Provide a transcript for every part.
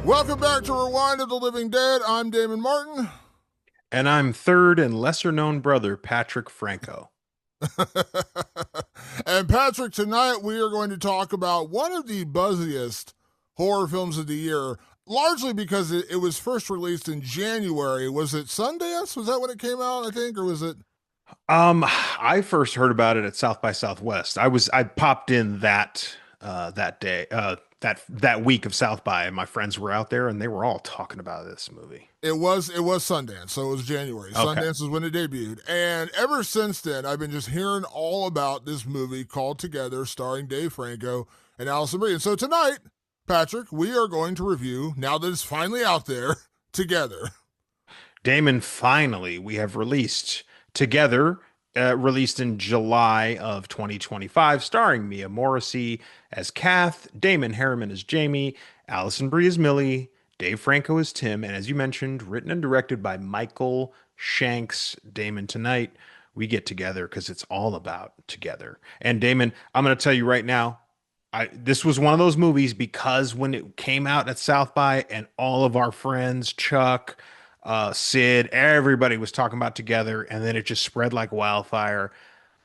Welcome back to Rewind of the Living Dead. I'm Damon Martin. And I'm third and lesser known brother, Patrick Franco. And Patrick, tonight we are going to talk about one of the buzziest horror films of the year, largely because it was first released in January. Was it Sundance? Was that when it came out, I think? Or was it? I first heard about it at South by Southwest. I popped in that day, that week of South by, and my friends were out there and they were all talking about this movie. It was Sundance, so it was January. Okay. Sundance was when it debuted. And ever since then, I've been just hearing all about this movie called Together, starring Dave Franco and Allison Brie. And so tonight, Patrick, we are going to review, now that it's finally out there, Together. Damon, finally, we have released Together, released in July of 2025, starring Mia Morrissey as Kath, Damon Harriman as Jamie, Allison Brie as Millie, Dave Franco as Tim, and as you mentioned, written and directed by Michael Shanks. Damon, tonight we get together because it's all about together. And Damon, I'm going to tell you right now, this was one of those movies because when it came out at South by and all of our friends, Chuck, Sid, everybody was talking about Together, and then it just spread like wildfire.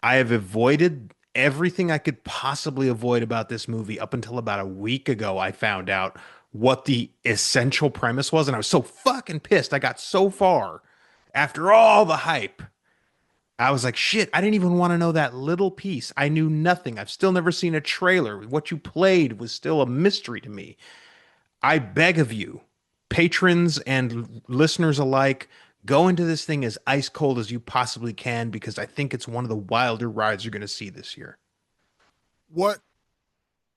I have avoided everything I could possibly avoid about this movie up until about a week ago. I found out what the essential premise was, and I was so fucking pissed. I got so far after all the hype. I was like, shit, I didn't even want to know that little piece. I knew nothing. I've still never seen a trailer. What you played was still a mystery to me. I beg of you, patrons and listeners alike, go into this thing as ice cold as you possibly can because I think it's one of the wilder rides you're going to see this year. What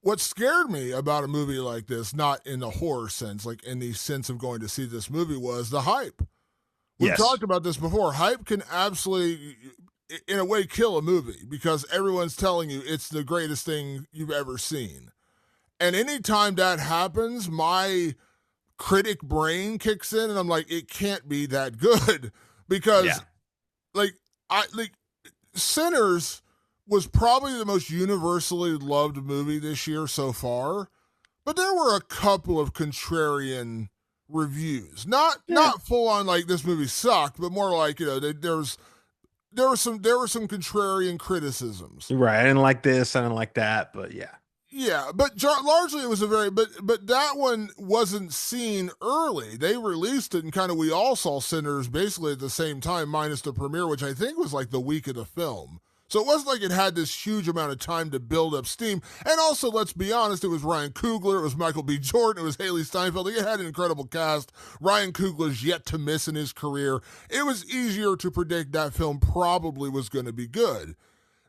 what scared me about a movie like this, not in the horror sense, like in the sense of going to see this movie, was the hype. We've Yes. talked about this before. Hype can absolutely, in a way, kill a movie because everyone's telling you it's the greatest thing you've ever seen. And anytime that happens, my critic brain kicks in and I'm like, it can't be that good Yeah. because like I like Sinners was probably the most universally loved movie this year so far, but there were a couple of contrarian reviews. Not Yeah. not full on like this movie sucked, but more like there were some contrarian criticisms. Right. I didn't like this. I didn't like that. But yeah. Yeah, but largely it was a very but that one wasn't seen early. They released it and kind of we all saw Sinners basically at the same time, minus the premiere, which I think was like the week of the film. So it wasn't like it had this huge amount of time to build up steam. And also, let's be honest, it was Ryan Coogler, it was Michael B. Jordan, it was Haley Steinfeld. Like, it had an incredible cast. Ryan Coogler's yet to miss in his career. It was easier to predict that film probably was going to be good.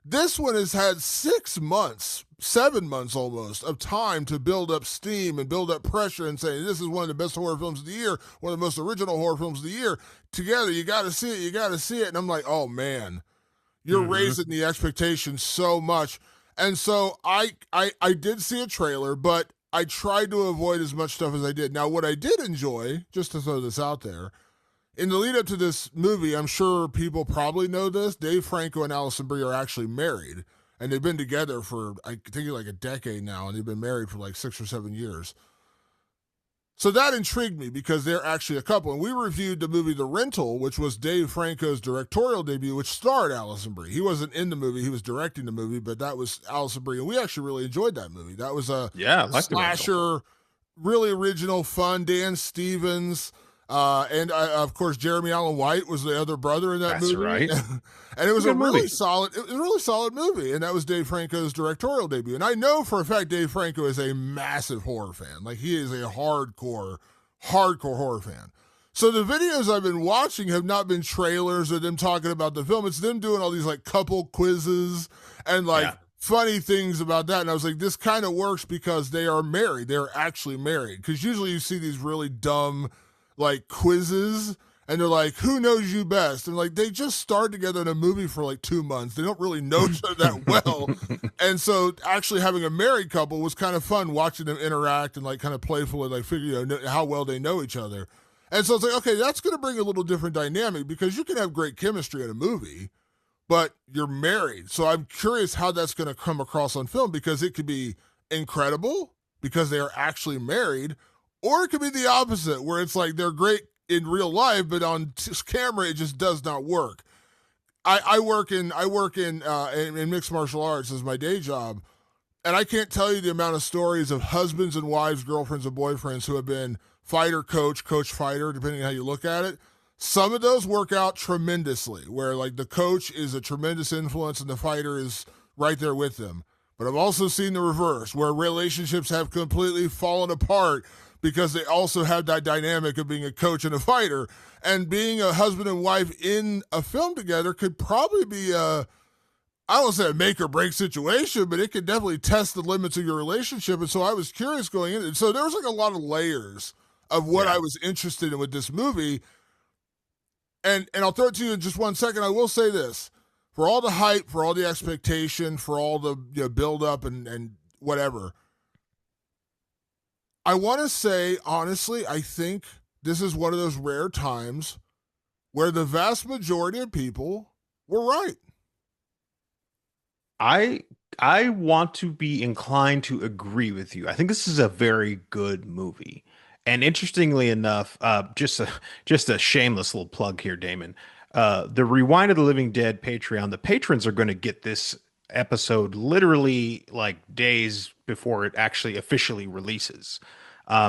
This one has had 6 months, 7 months almost, of time to build up steam and build up pressure and say, this is one of the best horror films of the year, one of the most original horror films of the year. Together, you got to see it, you got to see it. And I'm like, oh man, you're Hmm. raising the expectations so much. And so I did see a trailer, but I tried to avoid as much stuff as I did. Now, what I did enjoy, just to throw this out there, in the lead up to this movie, I'm sure people probably know this. Dave Franco and Allison Brie are actually married, and they've been together for I think like a decade now, and they've been married for like 6 or 7 years. So that intrigued me because they're actually a couple. And we reviewed the movie The Rental, which was Dave Franco's directorial debut, which starred Allison Brie. He wasn't in the movie; he was directing the movie, but that was Allison Brie, and we actually really enjoyed that movie. That was Yeah. I a like the rental. slasher, really original, fun. Dan Stevens, and of course Jeremy Allen White was the other brother in that That's movie, right. and it It's a was a good really movie. solid, it was a really solid movie. And that was Dave Franco's directorial debut. And I know for a fact Dave Franco is a massive horror fan. Like he is a hardcore horror fan. So the videos I've been watching have not been trailers or them talking about the film. It's them doing all these like couple quizzes and like Yeah. funny things about that. And I was like, this kind of works because they are married. They're actually married. Because usually you see these really dumb like quizzes and they're like, who knows you best? And like they just starred together in a movie for like 2 months. They don't really know each other that well. And so actually having a married couple was kind of fun watching them interact and like kind of playfully like figure how well they know each other. And so it's like, okay, that's going to bring a little different dynamic because you can have great chemistry in a movie, but you're married. So I'm curious how that's going to come across on film because it could be incredible because they are actually married, Or it could be the opposite, where it's like they're great in real life, but on camera it just does not work. I work in mixed martial arts as my day job, and I can't tell you the amount of stories of husbands and wives, girlfriends and boyfriends who have been fighter, coach, fighter, depending on how you look at it. Some of those work out tremendously, where like the coach is a tremendous influence and the fighter is right there with them. But I've also seen the reverse, where relationships have completely fallen apart because they also have that dynamic of being a coach and a fighter. And being a husband and wife in a film together could probably be a, I don't say a make or break situation, but it could definitely test the limits of your relationship. And so I was curious going in. And so there was like a lot of layers of what Yeah. I was interested in with this movie. And I'll throw it to you in just 1 second. I will say this: for all the hype, for all the expectation, for all the build up and whatever, I want to say honestly, I think this is one of those rare times where the vast majority of people were right. I I want to be inclined to agree with you. I think this is a very good movie. And interestingly enough, just a shameless little plug here, Damon. The Rewind of the Living Dead Patreon, the patrons are going to get this episode literally like days before it actually officially releases.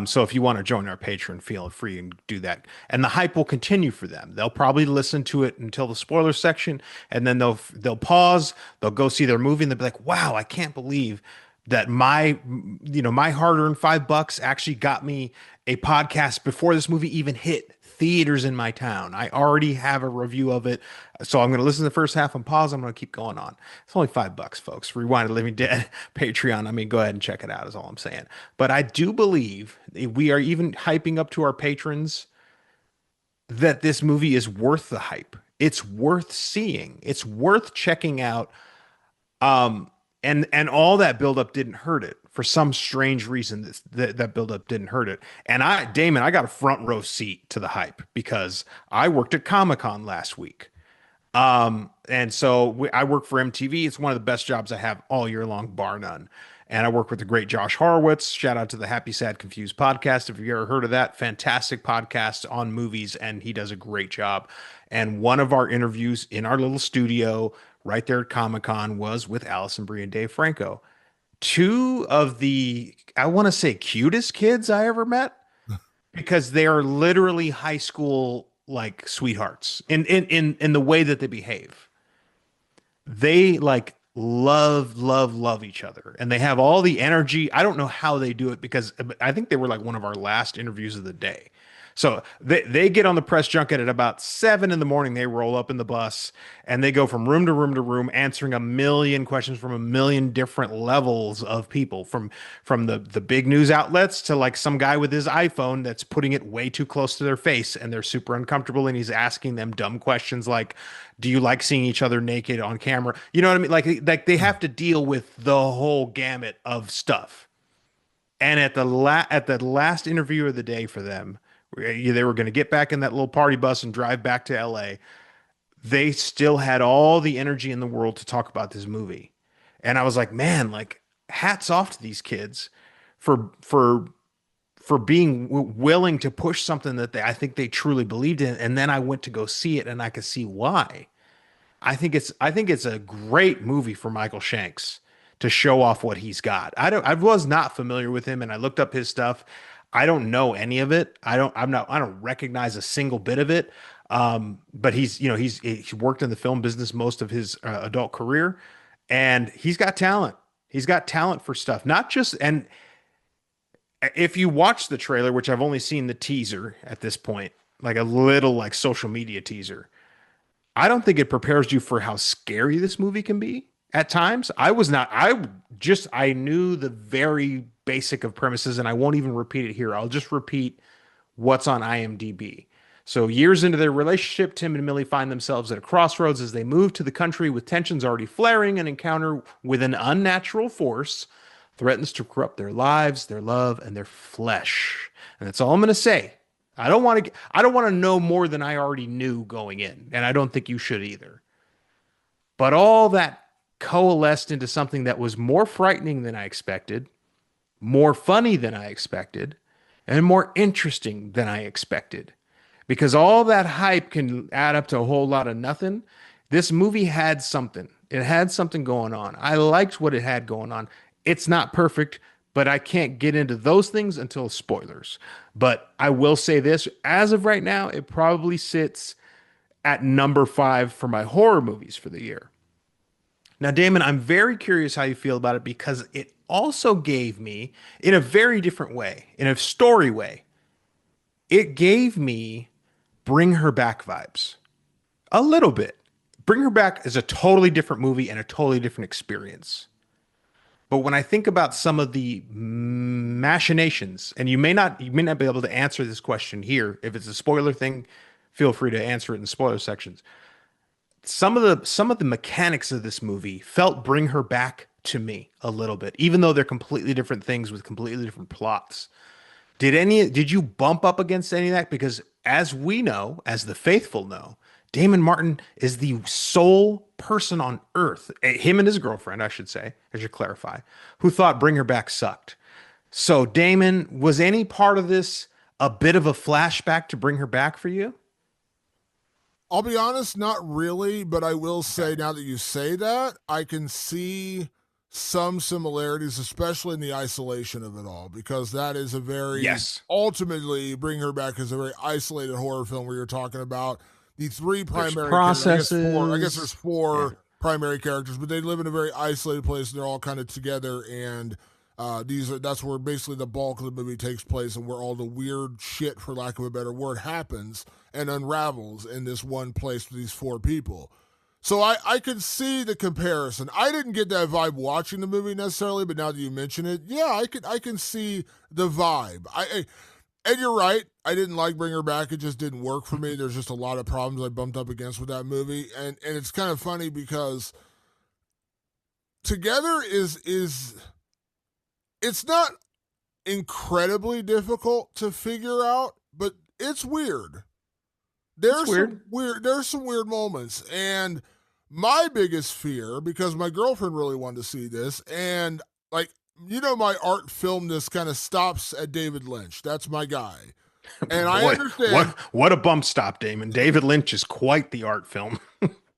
So if you want to join our Patreon, feel free and do that. And the hype will continue for them. They'll probably listen to it until the spoiler section, and then they'll pause. They'll go see their movie, and they'll be like, "Wow, I can't believe that my hard-earned $5 actually got me a podcast before this movie even hit theaters in my town. I already have a review of it, so I'm going to listen to the first half and pause. I'm going to keep going on. It's only $5, folks. Rewind to Living Dead Patreon. I mean, go ahead and check it out. Is all I'm saying. But I do believe we are even hyping up to our patrons that this movie is worth the hype. It's worth seeing. It's worth checking out. And all that buildup didn't hurt it for some strange reason. That buildup didn't hurt it. And Damon, I got a front row seat to the hype because I worked at Comic-Con last week. And so I work for MTV. It's one of the best jobs I have all year long, bar none. And I work with the great Josh Horowitz. Shout out to the Happy, Sad, Confused podcast. If you've ever heard of that, fantastic podcast on movies, and he does a great job. And one of our interviews in our little studio right there at Comic Con was with Allison Brie and Dave Franco. Two of the, I want to say, cutest kids I ever met because they are literally high school like sweethearts in the way that they behave. They like love each other, and they have all the energy. I don't know how they do it because I think they were like one of our last interviews of the day. So they get on the press junket at about 7 in the morning. They roll up in the bus and they go from room to room to room, answering a million questions from a million different levels of people, from the big news outlets to like some guy with his iPhone that's putting it way too close to their face and they're super uncomfortable, and he's asking them dumb questions like, "Do you like seeing each other naked on camera?" You know what I mean? Like they have to deal with the whole gamut of stuff. And at the last interview of the day for them, they were going to get back in that little party bus and drive back to LA. They still had all the energy in the world to talk about this movie. And I was like, man, like hats off to these kids for being willing to push something that I think they truly believed in. And then I went to go see it and I could see why. I think it's a great movie for Michael Shanks to show off what he's got. I was not familiar with him and I looked up his stuff. I don't know any of it. I don't recognize a single bit of it. But he's worked in the film business most of his adult career, and he's got talent. He's got talent for stuff. Not just, and if you watch the trailer, which I've only seen the teaser at this point, like a little like social media teaser, I don't think it prepares you for how scary this movie can be at times. I knew the very basic of premises, and I won't even repeat it here. I'll just repeat what's on IMDb. So, years into their relationship, Tim and Millie find themselves at a crossroads as they move to the country with tensions already flaring. An encounter with an unnatural force threatens to corrupt their lives, their love, and their flesh. And that's all I'm going to say. I don't want to know more than I already knew going in, and I don't think you should either. But all that coalesced into something that was more frightening than I expected, more funny than I expected, and more interesting than I expected. Because all that hype can add up to a whole lot of nothing. This movie had something. It had something going on. I liked what it had going on. It's not perfect, but I can't get into those things until spoilers. But I will say this, as of right now, it probably sits at number 5 for my horror movies for the year. Now, Damon, I'm very curious how you feel about it because it also gave me, in a very different way, in a story way, it gave me Bring Her Back vibes a little bit. Bring Her Back is a totally different movie and a totally different experience. But when I think about some of the machinations, and you may not be able to answer this question here. If it's a spoiler thing, feel free to answer it in spoiler sections. Some of the mechanics of this movie felt Bring Her Back to me a little bit, even though they're completely different things with completely different plots. Did you bump up against any of that? Because as we know, as the faithful know, Damon Martin is the sole person on earth, him and his girlfriend, I should say, I should clarify, who thought Bring Her Back sucked. So, Damon, was any part of this a bit of a flashback to Bring Her Back for you? I'll be honest, not really, but I will say now that you say that, I can see some similarities, especially in the isolation of it all, because that is a very Yes. ultimately Bring Her Back is a very isolated horror film where you're talking about the three There's primary characters. I guess there's processes. Yeah. four primary characters, but they live in a very isolated place and they're all kind of together and that's where basically the bulk of the movie takes place and where all the weird shit, for lack of a better word, happens and unravels in this one place with these four people. So I could see the comparison. I didn't get that vibe watching the movie necessarily, but now that you mention it, yeah, I can see the vibe. And you're right. I didn't like Bring Her Back. It just didn't work for me. There's just a lot of problems I bumped up against with that movie, and it's kind of funny because Together is it's not incredibly difficult to figure out, but it's weird. It's weird. There's some weird moments, and my biggest fear, because my girlfriend really wanted to see this, and like my art filmness kind of stops at David Lynch. That's my guy, and I Boy, understand what a bump stop, Damon. David Lynch is quite the art film.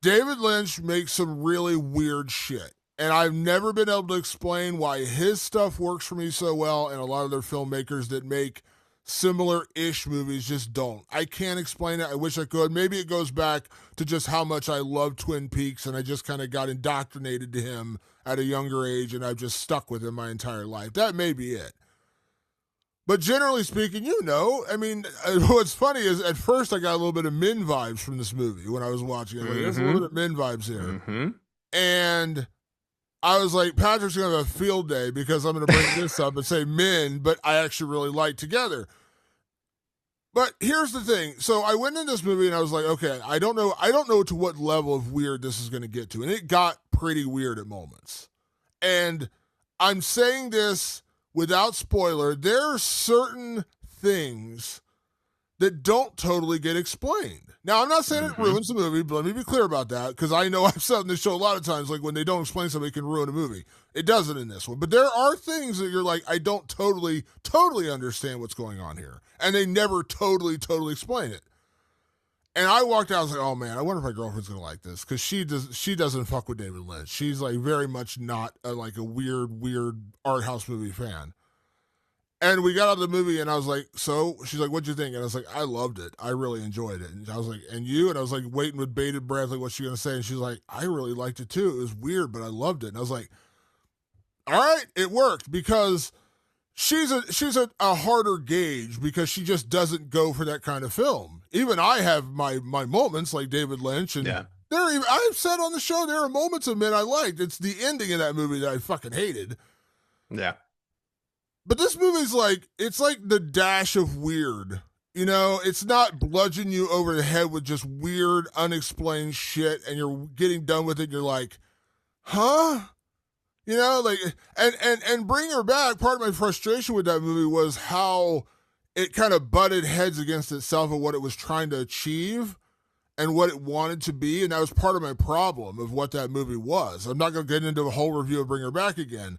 David Lynch makes some really weird shit. And I've never been able to explain why his stuff works for me so well, and a lot of their filmmakers that make similar-ish movies just don't. I can't explain it. I wish I could. Maybe it goes back to just how much I love Twin Peaks, and I just kind of got indoctrinated to him at a younger age, and I've just stuck with him my entire life. That may be it. But generally speaking, I mean, what's funny is at first I got a little bit of Min vibes from this movie when I was watching it. Like, there's a little bit of Min vibes here. Mm-hmm. And I was like, Patrick's going to have a field day because I'm going to bring this up and say men, but I actually really like Together. But here's the thing. So I went in this movie and I was like, okay, I don't know to what level of weird this is going to get to. And it got pretty weird at moments. And I'm saying this without spoiler. There are certain things that don't totally get explained. Now, I'm not saying it ruins the movie, but let me be clear about that, because I know I've said on this show a lot of times, like when they don't explain something, it can ruin a movie. It doesn't in this one. But there are things that you're like, I don't totally understand what's going on here. And they never totally explain it. And I walked out, I was like, oh man, I wonder if my girlfriend's going to like this, because she doesn't fuck with David Lynch. She's like very much not like a weird art house movie fan. And we got out of the movie, and I was like, so? She's like, what'd you think? And I was like, I loved it. I really enjoyed it. And I was like, and you? And I was like, waiting with bated breath, like, what's she going to say? And she's like, I really liked it too. It was weird, but I loved it. And I was like, all right, it worked, because she's a harder gauge, because she just doesn't go for that kind of film. Even I have my moments, like David Lynch, and Yeah. I've said on the show, there are moments of men I liked. It's the ending of that movie that I fucking hated. Yeah. But this movie's like, it's like the dash of weird. It's not bludgeoning you over the head with just weird, unexplained shit, and you're getting done with it, and you're like, huh? Like, and Bring Her Back, part of my frustration with that movie was how it kind of butted heads against itself and what it was trying to achieve and what it wanted to be, and that was part of my problem of what that movie was. I'm not going to get into a whole review of Bring Her Back again.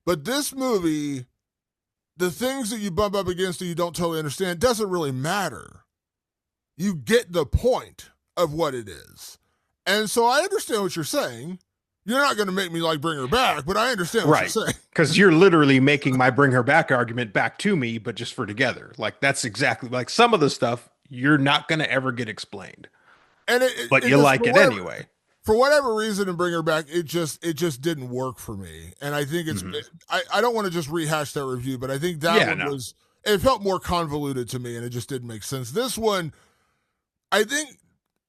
But this movie the things that you bump up against that you don't totally understand doesn't really matter. You get the point of what it is. And so I understand what you're saying. You're not going to make me like bring her back, but I understand what you're saying. Because you're literally making my bring her back argument back to me, but just for together. Like that's exactly like some of the stuff you're not going to ever get explained. And but you like it anyway. For whatever reason, and bring her back, it just didn't work for me. And I think it's I don't want to just rehash that review, but I think that one was, it felt more convoluted to me, and it just didn't make sense. This one, I think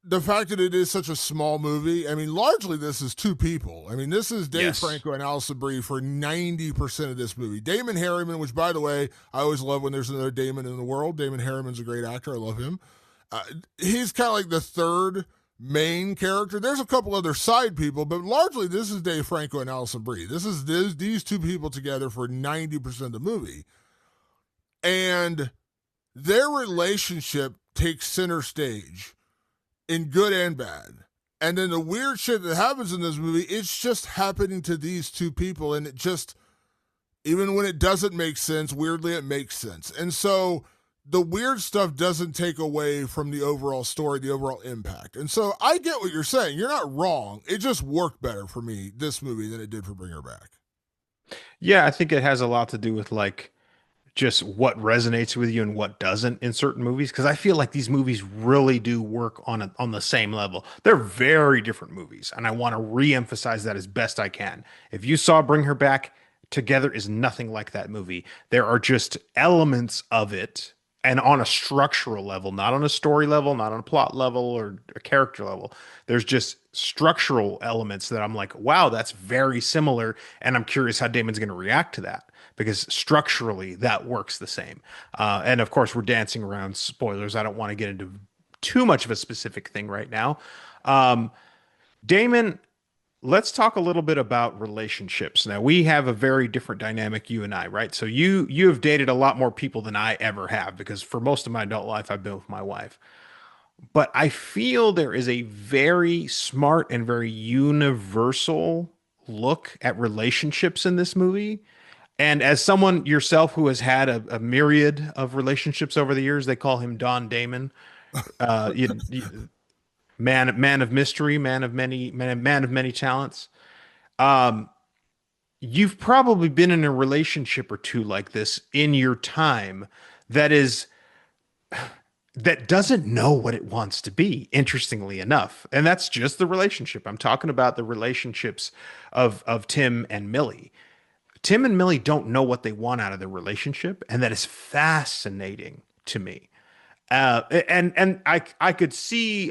the fact that it is such a small movie, I mean, largely this is two people. I mean, this is Dave Franco and Alison Brie for 90% of this movie. Damon Harriman, which, by the way, I always love when there's another Damon in the world. Damon Harriman's a great actor. I love him. He's kind of like the third main character. There's a couple other side people, but largely this is Dave Franco and Alison Brie. This is these two people together for 90% of the movie. And their relationship takes center stage in good and bad. And then the weird shit that happens in this movie, it's just happening to these two people. And it just, even when it doesn't make sense, weirdly it makes sense. And so the weird stuff doesn't take away from the overall story, the overall impact. And so I get what you're saying. You're not wrong. It just worked better for me, this movie, than it did for Bring Her Back. Yeah, I think it has a lot to do with like just what resonates with you and what doesn't in certain movies. Because I feel like these movies really do work on the same level. They're very different movies, and I want to re-emphasize that as best I can. If you saw Bring Her Back, Together is nothing like that movie. There are just elements of it, and on a structural level, not on a story level, not on a plot level or a character level. There's just structural elements that I'm like, wow, that's very similar. And I'm curious how Damon's going to react to that, because structurally that works the same. And of course, we're dancing around spoilers. I don't want to get into too much of a specific thing right now. Damon, let's talk a little bit about relationships. Now, we have a very different dynamic, you and I, right? So you have dated a lot more people than I ever have, because for most of my adult life, I've been with my wife. But I feel there is a very smart and very universal look at relationships in this movie. And as someone yourself who has had a myriad of relationships over the years, they call him Don Damon. Man of mystery, man of many talents. You've probably been in a relationship or two like this in your time that doesn't know what it wants to be, interestingly enough. And that's just the relationship. I'm talking about the relationships of Tim and Millie. Tim and Millie don't know what they want out of their relationship, and that is fascinating to me. And I could see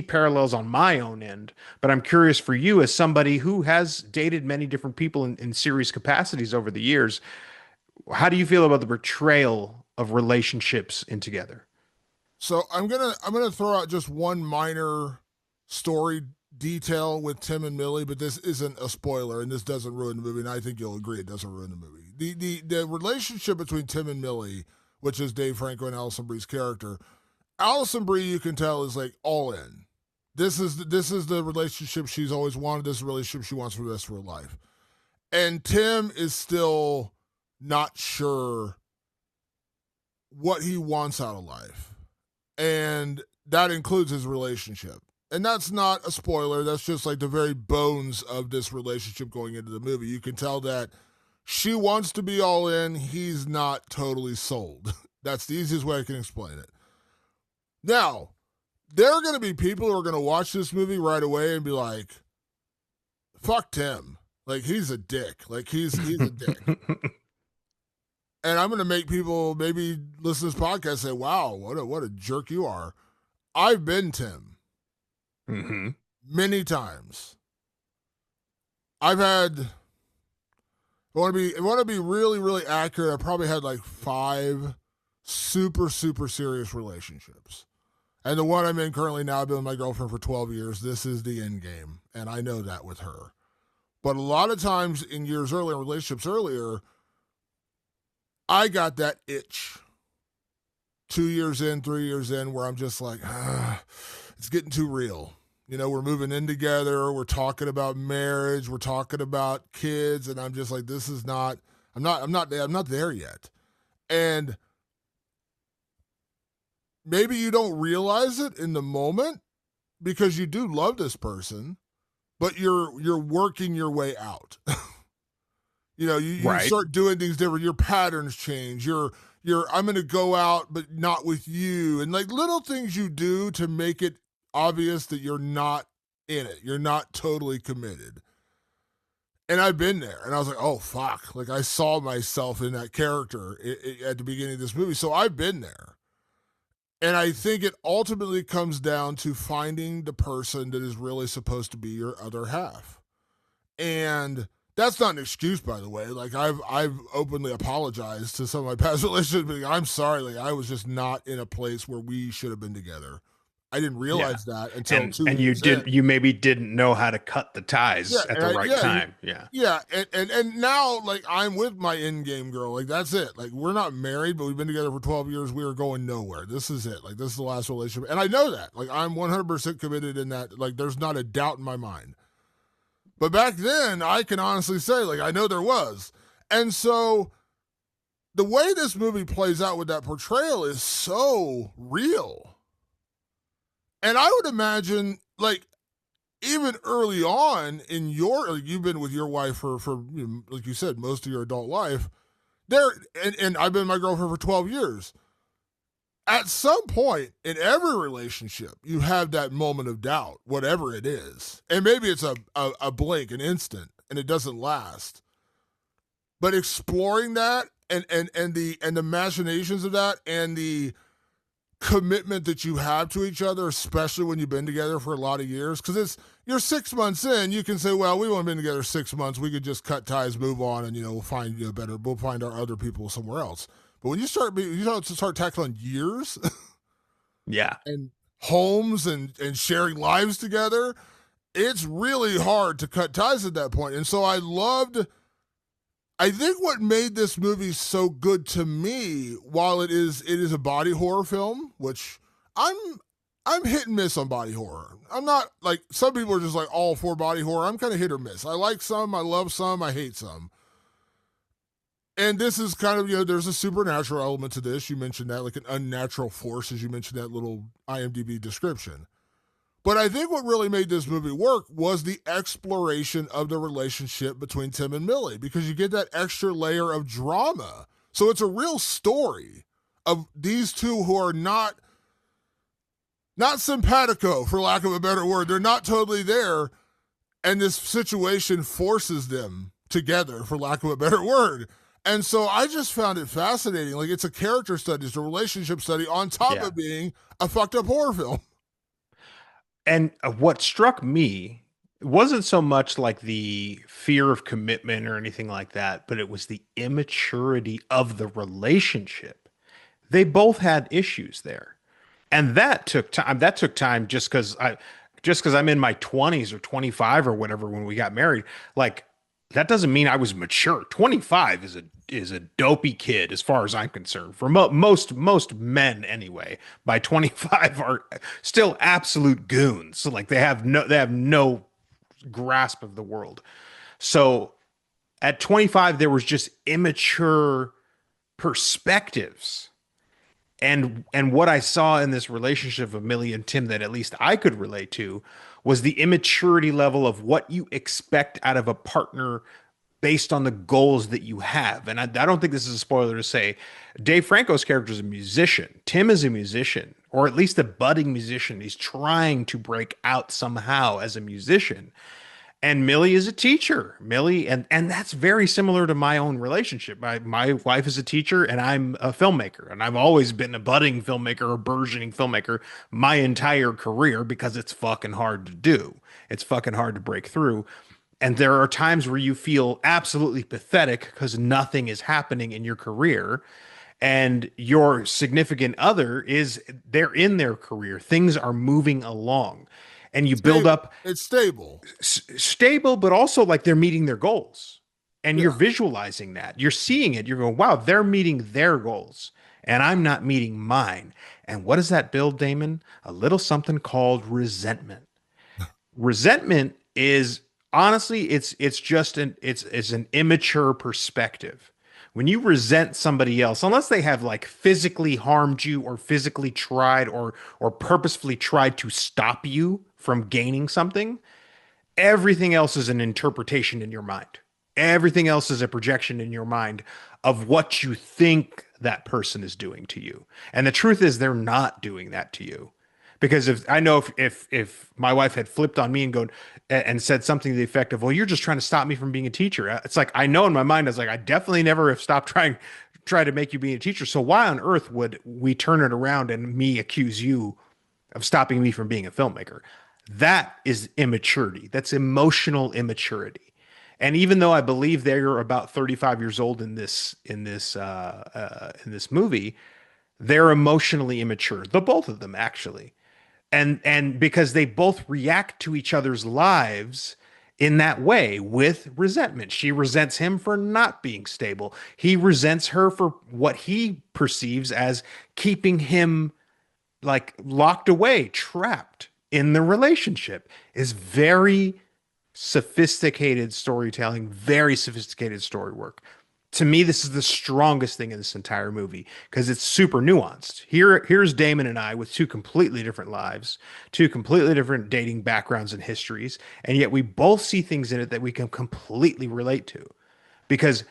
parallels on my own end, but I'm curious for you, as somebody who has dated many different people in serious capacities over the years, how do you feel about the portrayal of relationships in Together? So I'm gonna throw out just one minor story detail with Tim and Millie, but this isn't a spoiler, and this doesn't ruin the movie, and I think you'll agree it doesn't ruin the movie. The relationship between Tim and Millie, which is Dave Franco and Alison Brie's character. Alison Brie, you can tell, is like all in. This is the relationship she's always wanted. This is the relationship she wants for the rest of her life. And Tim is still not sure what he wants out of life. And that includes his relationship. And that's not a spoiler. That's just like the very bones of this relationship going into the movie. You can tell that she wants to be all in. He's not totally sold. That's the easiest way I can explain it. Now, there are going to be people who are going to watch this movie right away and be like, fuck Tim. Like, he's a dick. Like, he's a dick. And I'm going to make people maybe listen to this podcast and say, wow, what a jerk you are. I've been Tim. Mm-hmm. Many times. I've had... I want to be really, really accurate. I probably had like 5 super, super serious relationships. And the one I'm in currently now, I've been with my girlfriend for 12 years. This is the end game. And I know that with her. But a lot of times in years earlier, relationships earlier, I got that itch 2 years in, 3 years in, where I'm just like, it's getting too real. You know, we're moving in together. We're talking about marriage. We're talking about kids. And I'm just like, this is not, I'm not there yet. And maybe you don't realize it in the moment because you do love this person, but you're working your way out. You Right. start doing things different. Your patterns change. You're I'm gonna go out, but not with you. And like little things you do to make it obvious that you're not in it. You're not totally committed. And I've been there, and I was like, "Oh fuck!" Like I saw myself in that character at the beginning of this movie, so I've been there. And I think it ultimately comes down to finding the person that is really supposed to be your other half. And that's not an excuse, by the way. Like I've openly apologized to some of my past relationships. Being, I'm sorry, like I was just not in a place where we should have been together. I didn't Yeah. realize that until two And you years in. didn't you maybe didn't know how to cut the Yeah, ties at the right time. Yeah. yeah, and now like I'm with my in game girl. Like that's it. Like we're not married, but we've been together for 12 years. We are going nowhere. This is it. Like this is the last relationship, and I know that. Like I'm 100% committed in that. Like there's not a doubt in my mind. But back then, I can honestly say, like I know there was, and so the way this movie plays out with that portrayal is so real. And I would imagine, like, even early on in your, like, you've been with your wife for like you said, most of your adult life. There, and I've been with my girlfriend for 12 years. At some point in every relationship, you have that moment of doubt, whatever it is. And maybe it's a blink, an instant, and it doesn't last. But exploring that and the machinations of that and the commitment that you have to each other, especially when you've been together for a lot of years. Because you're 6 months in, you can say, well, we've only been together 6 months. We could just cut ties, move on, and we'll find we'll find our other people somewhere else. But when you start tackling years Yeah. and homes and sharing lives together, it's really hard to cut ties at that point. And so I think what made this movie so good to me, while it is a body horror film, which I'm hit and miss on body horror. I'm not like some people are just like all for body horror. I'm kind of hit or miss. I like some, I love some, I hate some. And this is kind of, there's a supernatural element to this. You mentioned that, like an unnatural force, as you mentioned that little IMDb description. But I think what really made this movie work was the exploration of the relationship between Tim and Millie, because you get that extra layer of drama. So it's a real story of these two who are not simpatico, for lack of a better word. They're not totally there, and this situation forces them together, for lack of a better word. And so I just found it fascinating. Like it's a character study, it's a relationship study on top Yeah. of being a fucked up horror film. And what struck me wasn't so much like the fear of commitment or anything like that, but it was the immaturity of the relationship. They both had issues there. And that took time. That took time just because I'm in my 20s or 25 or whatever when we got married. Like that doesn't mean I was mature. 25 is a dopey kid as far as I'm concerned. For most men anyway, by 25 are still absolute goons. So like they have no grasp of the world. So at 25 there was just immature perspectives. And what I saw in this relationship of Millie and Tim that at least I could relate to was the immaturity level of what you expect out of a partner based on the goals that you have. And I don't think this is a spoiler to say Dave Franco's character is a musician. Tim is a musician, or at least a budding musician. He's trying to break out somehow as a musician. And Millie is a teacher. Millie, and that's very similar to my own relationship. My wife is a teacher and I'm a filmmaker. And I've always been a budding filmmaker or burgeoning filmmaker my entire career because it's fucking hard to do. It's fucking hard to break through. And there are times where you feel absolutely pathetic because nothing is happening in your career. And your significant other they're in their career. Things are moving along. And you build up It's stable. stable, but also like they're meeting their goals. And you're Yeah. visualizing that. You're seeing it. You're going, wow, they're meeting their goals. And I'm not meeting mine. And what does that build, Damon? A little something called resentment. Resentment is honestly, it's just it's an immature perspective. When you resent somebody else, unless they have like physically harmed you or physically tried or purposefully tried to stop you from gaining something, everything else is an interpretation in your mind. Everything else is a projection in your mind of what you think that person is doing to you. And the truth is they're not doing that to you. Because if I know if my wife had flipped on me and gone and said something to the effect of, "Well, you're just trying to stop me from being a teacher," it's like I know in my mind, I was like, I definitely never have stopped try to make you be a teacher. So why on earth would we turn it around and me accuse you of stopping me from being a filmmaker? That is immaturity. That's emotional immaturity. And even though I believe they're about 35 years old in this movie, they're emotionally immature. The both of them actually. And because they both react to each other's lives in that way with resentment. She resents him for not being stable. He resents her for what he perceives as keeping him like locked away, trapped in the relationship. Is very sophisticated storytelling, very sophisticated story work. To me, this is the strongest thing in this entire movie because it's super nuanced. Here's Damon and I with two completely different lives, two completely different dating backgrounds and histories, and yet we both see things in it that we can completely relate to. Because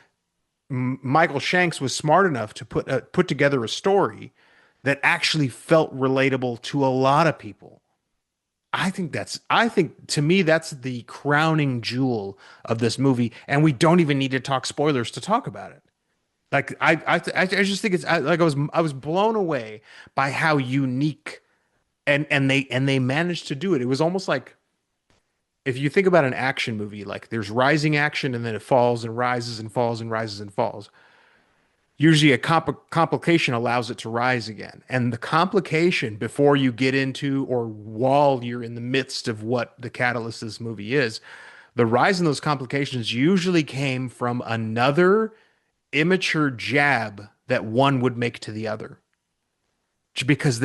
Michael Shanks was smart enough to put together a story that actually felt relatable to a lot of people. I think to me that's the crowning jewel of this movie, and we don't even need to talk spoilers to talk about it. Like I just think it's like I was blown away by how unique and they managed to do it. It was almost like if you think about an action movie, like there's rising action and then it falls and rises and falls and rises and falls. Usually a complication allows it to rise again. And the complication before you get into or while you're in the midst of what the catalyst of this movie is, the rise in those complications usually came from another immature jab that one would make to the other. Because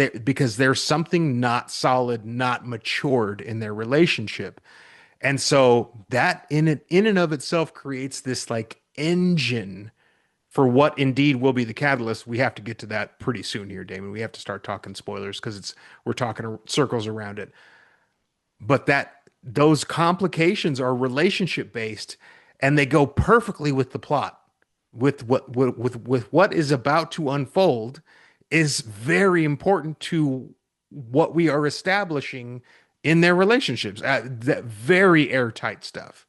there's something not solid, not matured in their relationship. And so that in and of itself creates this like engine for what indeed will be the catalyst. We have to get to that pretty soon here, Damon. We have to start talking spoilers because we're talking circles around it. But those complications are relationship based, and they go perfectly with the plot. With what is about to unfold is very important to what we are establishing in their relationships. That very airtight stuff.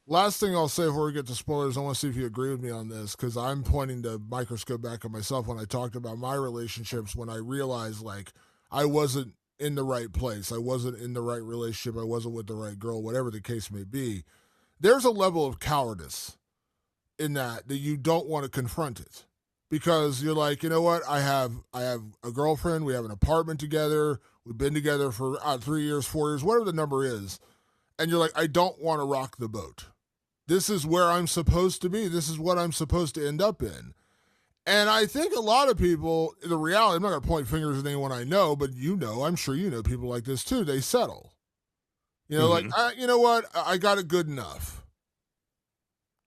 Last thing I'll say before we get to spoilers, I want to see if you agree with me on this because I'm pointing the microscope back at myself when I talked about my relationships when I realized like I wasn't in the right place. I wasn't in the right relationship. I wasn't with the right girl, whatever the case may be. There's a level of cowardice in that you don't want to confront it because you're like, you know what? I have a girlfriend. We have an apartment together. We've been together for 3 years, 4 years, whatever the number is. And you're like, I don't want to rock the boat. This is where I'm supposed to be. This is what I'm supposed to end up in. And I think a lot of people, the reality, I'm not going to point fingers at anyone I know, but I'm sure you know people like this too. They settle. Like, you know what? I got it good enough.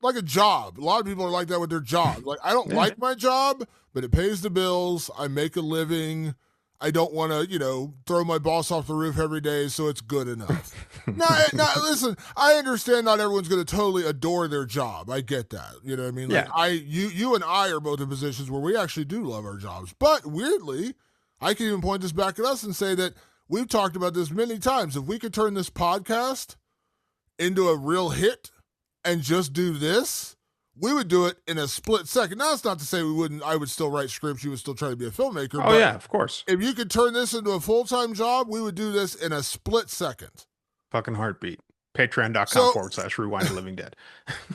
Like a job. A lot of people are like that with their job. Like, I don't like my job, but it pays the bills. I make a living. I don't want to, throw my boss off the roof every day, so it's good enough. Now, listen, I understand not everyone's going to totally adore their job. I get that. You know what I mean? Like you and I are both in positions where we actually do love our jobs. But weirdly, I can even point this back at us and say that we've talked about this many times. If we could turn this podcast into a real hit and just do this, we would do it in a split second. Now, it's not to say we wouldn't. I would still write scripts. You would still try to be a filmmaker. Oh, yeah, of course. If you could turn this into a full-time job, we would do this in a split second. Fucking heartbeat. Patreon.com/Rewind the Living Dead.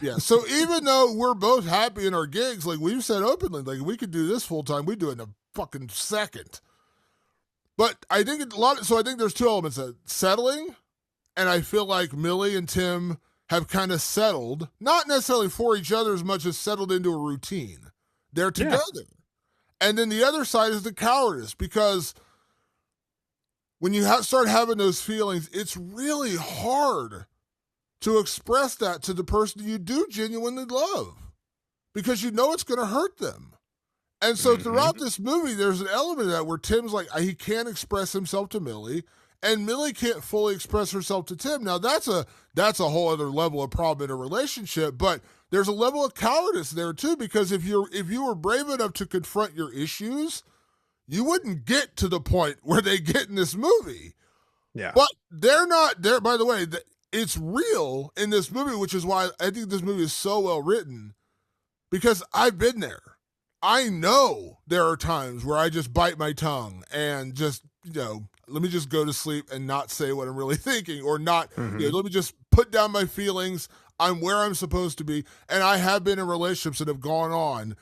Yeah. So even though we're both happy in our gigs, like we've said openly, like we could do this full-time, we'd do it in a fucking second. But I think I think there's two elements of settling, and I feel like Millie and Tim have kind of settled, not necessarily for each other as much as settled into a routine. They're together. Yeah. And then the other side is the cowardice, because when you start having those feelings, it's really hard to express that to the person you do genuinely love. because you know it's going to hurt them. And so Hmm. throughout this movie, there's an element of that where Tim's like, he can't express himself to Millie, and Millie can't fully express herself to Tim. Now that's a whole other level of problem in a relationship, but there's a level of cowardice there too, because if you were brave enough to confront your issues, you wouldn't get to the point where they get in this movie. Yeah. But they're not there. By the way, it's real in this movie, which is why I think this movie is so well written, because I've been there. I know there are times where I just bite my tongue and just, let me just go to sleep and not say what I'm really thinking, or not, Hmm. let me just put down my feelings. I'm where I'm supposed to be. And I have been in relationships that have gone on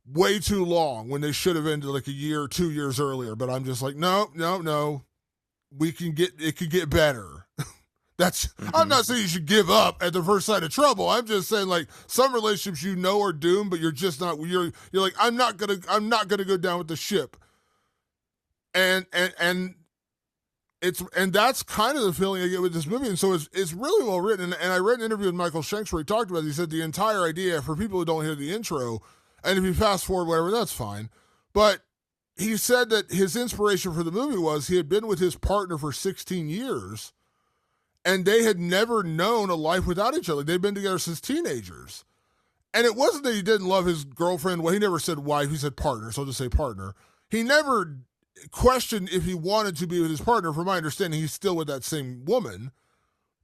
way too long when they should have ended like a year or 2 years earlier. But I'm just like, no, no, no. It could get better. I'm Hmm. not saying you should give up at the first sign of trouble. I'm just saying, like, some relationships are doomed, but you're just not. You're like, I'm not gonna go down with the ship. And that's kind of the feeling I get with this movie. And so it's really well written. And I read an interview with Michael Shanks where he talked about it. He said the entire idea, for people who don't hear the intro, and if you fast forward whatever, that's fine. But he said that his inspiration for the movie was he had been with his partner for 16 years, and they had never known a life without each other. They'd been together since teenagers. And it wasn't that he didn't love his girlfriend. Well, he never said wife. He said partner. So I'll just say partner. He never questioned if he wanted to be with his partner. From my understanding, he's still with that same woman.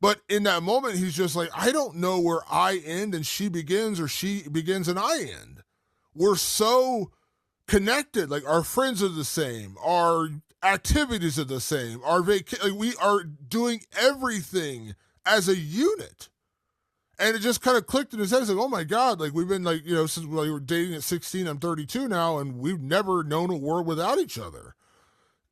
But in that moment, he's just like, I don't know where I end and she begins, or she begins and I end. We're so connected. Like, our friends are the same. Our activities are the same. We are doing everything as a unit. And it just kind of clicked in his head. He's like, oh my God, like, we've been like, since we were dating at 16, I'm 32 now, and we've never known a world without each other.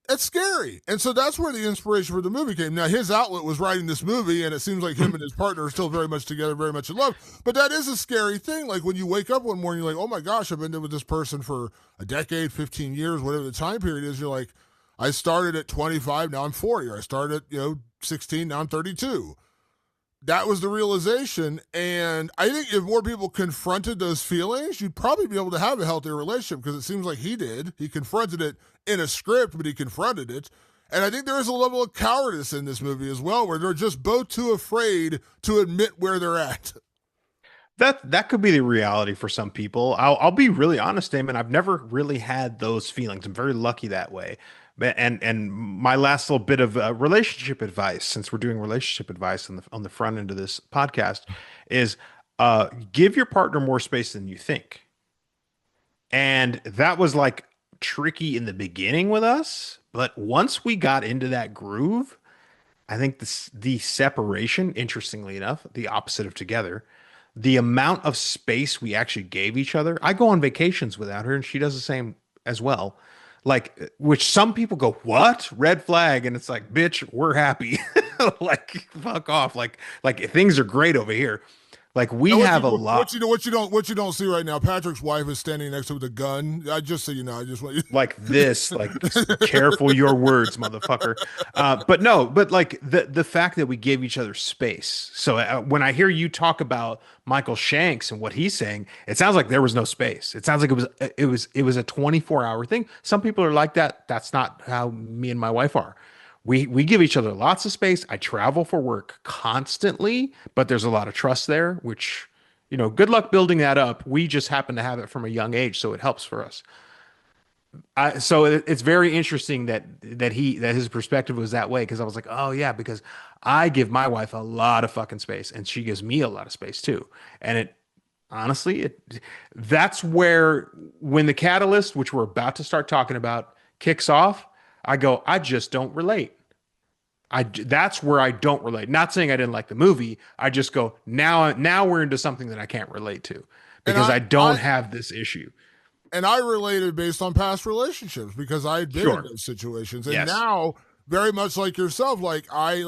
It's scary. And so that's where the inspiration for the movie came. Now, his outlet was writing this movie, and it seems like him and his partner are still very much together, very much in love. But that is a scary thing. Like, when you wake up one morning, you're like, oh my gosh, I've been with this person for a decade, 15 years, whatever the time period is. You're like, I started at 25, now I'm 40. Or I started at, 16, now I'm 32. That was the realization. And I think if more people confronted those feelings, you'd probably be able to have a healthier relationship, because it seems like he did. He confronted it in a script, but he confronted it. And I think there is a level of cowardice in this movie as well, where they're just both too afraid to admit where they're at. That could be the reality for some people. I'll be really honest, Damon. I've never really had those feelings. I'm very lucky that way. And my last little bit of relationship advice, since we're doing relationship advice on the front end of this podcast, is give your partner more space than you think. And that was like tricky in the beginning with us, but once we got into that groove, I think the separation, interestingly enough, the opposite of together, the amount of space we actually gave each other. I go on vacations without her, and she does the same as well. Like, which some people go, "What? Red flag?" And it's like, "Bitch, we're happy." Like, fuck off. Like things are great over here. Like we Now, have a lot. what you don't see right now, Patrick's wife is standing next to him with a gun. I just so you know, I just want you. Like this, like careful your words, motherfucker. But no, but like the fact that we gave each other space. So when I hear you talk about Michael Shanks and what he's saying, it sounds like there was no space. It sounds like it was a 24-hour thing. Some people are like that. That's not how me and my wife are. We give each other lots of space. I travel for work constantly, but there's a lot of trust there, which, good luck building that up. We just happen to have it from a young age, so it helps for us. So it's very interesting that his perspective was that way, because I was like, oh yeah, because I give my wife a lot of fucking space, and she gives me a lot of space too. And it honestly, that's where, when the catalyst, which we're about to start talking about, kicks off, I go, I just don't relate. That's where I don't relate. Not saying I didn't like the movie. I just go, now we're into something that I can't relate to, And because I I don't have this issue. and I related based on past relationships, because I had been in Sure. those situations. And Yes. now, very much like yourself, I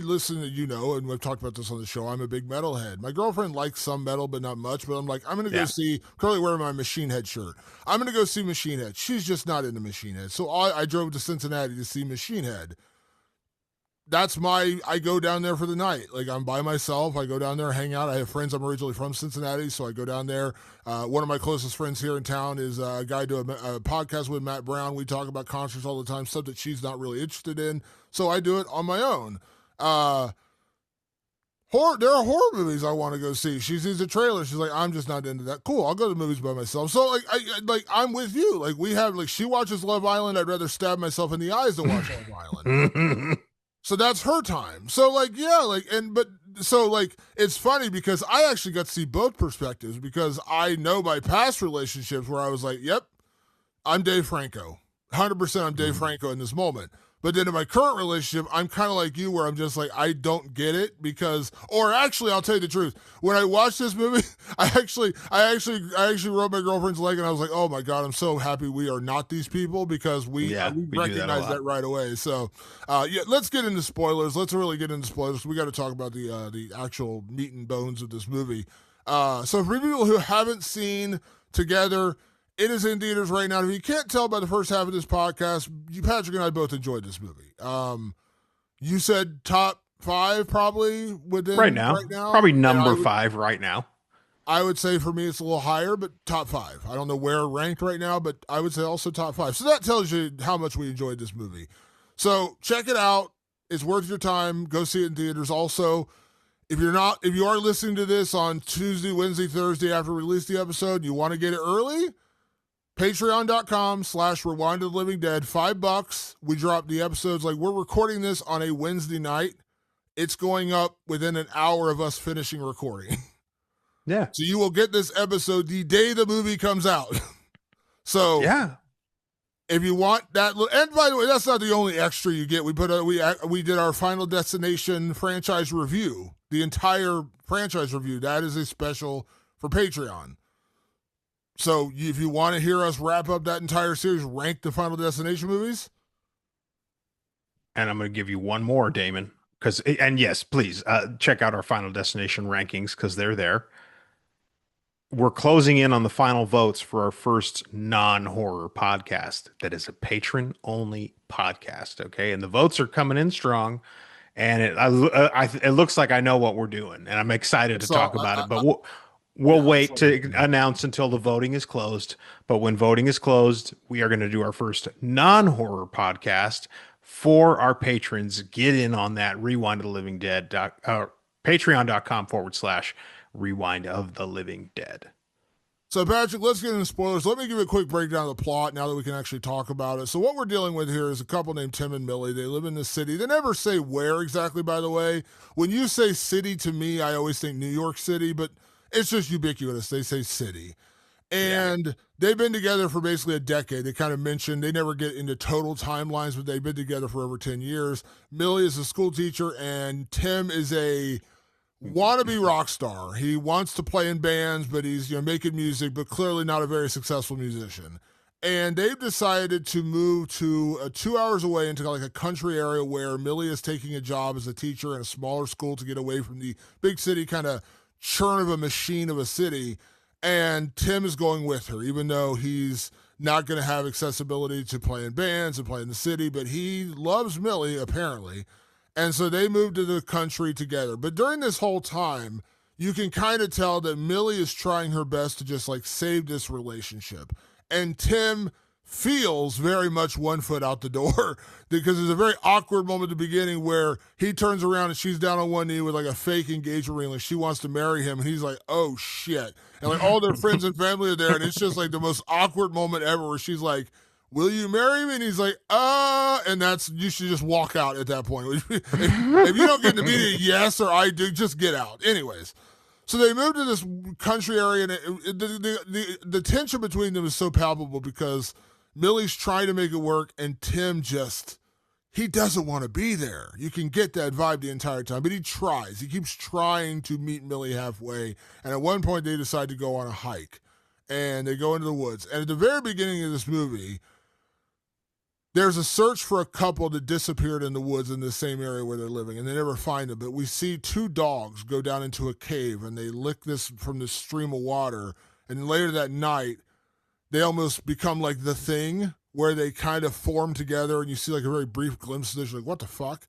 listen to, and we've talked about this on the show. I'm a big metalhead. My girlfriend likes some metal, but not much. But I'm like, I'm gonna go Yeah. see, currently wearing my Machine Head shirt. I'm gonna go see Machine Head. She's just not into Machine Head. So I drove to Cincinnati to see Machine Head. I go down there for the night. Like, I'm by myself. I go down there, hang out. I have friends. I'm originally from Cincinnati, so I go down there. One of my closest friends here in town is a guy I do a podcast with, Matt Brown. We talk about concerts all the time, stuff that she's not really interested in. So I do it on my own. There are horror movies I want to go see. She sees a trailer. She's like, I'm just not into that. Cool, I'll go to the movies by myself. So I'm with you. Like, we have, like, she watches Love Island. I'd rather stab myself in the eyes than watch Love Island. So that's her time. So, like, yeah, like, it's funny because I actually got to see both perspectives, because I know my past relationships where I was like, yep, I'm Dave Franco. 100% I'm Dave Franco in this moment. But then in my current relationship, I'm kind of like you, where I'm just like, I don't get it, or actually, I'll tell you the truth. When I watched this movie, I actually wrote my girlfriend's leg, and I was like, oh my God, I'm so happy we are not these people, because we recognize that right away. So, let's get into spoilers. Let's really get into spoilers. We got to talk about the actual meat and bones of this movie. So for people who haven't seen Together, it is in theaters right now. If you can't tell by the first half of this podcast, Patrick and I both enjoyed this movie. You said top 5 probably within right now. Probably number 5 right now. I would say for me it's a little higher, but top 5. I don't know where ranked right now, but I would say also top 5. So that tells you how much we enjoyed this movie. So check it out. It's worth your time. Go see it in theaters. Also, if you are listening to this on Tuesday, Wednesday, Thursday after we release the episode, you want to get it early, Patreon.com/Rewind of the Living Dead, $5. We drop the episodes. Like, we're recording this on a Wednesday night. It's going up within an hour of us finishing recording. Yeah. So you will get this episode the day the movie comes out. So yeah, if you want that, and by the way, that's not the only extra you get. We did our Final Destination franchise review, the entire franchise review. That is a special for Patreon. So if you want to hear us wrap up that entire series, rank the Final Destination movies. And I'm going to give you one more, Damon. And yes, please check out our Final Destination rankings, because they're there. We're closing in on the final votes for our first non-horror podcast that is a patron-only podcast, okay? And the votes are coming in strong, and it looks like I know what we're doing, and I'm excited to talk about it, but we'll wait to announce until the voting is closed. But when voting is closed, we are going to do our first non-horror podcast for our patrons. Get in on that. Rewind of the Living Dead. Patreon.com/Rewind of the Living Dead. So, Patrick, let's get into spoilers. Let me give you a quick breakdown of the plot now that we can actually talk about it. So what we're dealing with here is a couple named Tim and Millie. They live in this city. They never say where exactly, by the way. When you say city, to me, I always think New York City, but it's just ubiquitous. They say city. And they've been together for basically a decade. They kind of mentioned, they never get into total timelines, but they've been together for over 10 years. Millie is a school teacher, and Tim is a wannabe rock star. He wants to play in bands, but he's making music, but clearly not a very successful musician. And they've decided to move to 2 hours away into like a country area where Millie is taking a job as a teacher in a smaller school to get away from the big city kind of churn of a machine of a city. And Tim is going with her, even though he's not going to have accessibility to play in bands and play in the city, but he loves Millie, apparently. And so they moved to the country together. But during this whole time, you can kind of tell that Millie is trying her best to just like save this relationship. And Tim feels very much one foot out the door because there's a very awkward moment at the beginning where he turns around and she's down on one knee with like a fake engagement ring. Like she wants to marry him. And he's like, oh shit. And like all their friends and family are there. And it's just like the most awkward moment ever where she's like, will you marry me? And he's like, and you should just walk out at that point. if you don't get an immediate yes or I do, just get out. Anyways. So they moved to this country area, and the tension between them is so palpable because Millie's trying to make it work, and Tim he doesn't want to be there. You can get that vibe the entire time, but he tries. He keeps trying to meet Millie halfway, and at one point they decide to go on a hike, and they go into the woods. And at the very beginning of this movie, there's a search for a couple that disappeared in the woods in the same area where they're living, and they never find them. But we see 2 dogs go down into a cave, and they lick this from this stream of water. And later that night, they almost become like the Thing, where they kind of form together, and you see like a very brief glimpse of this. You're like, what the fuck?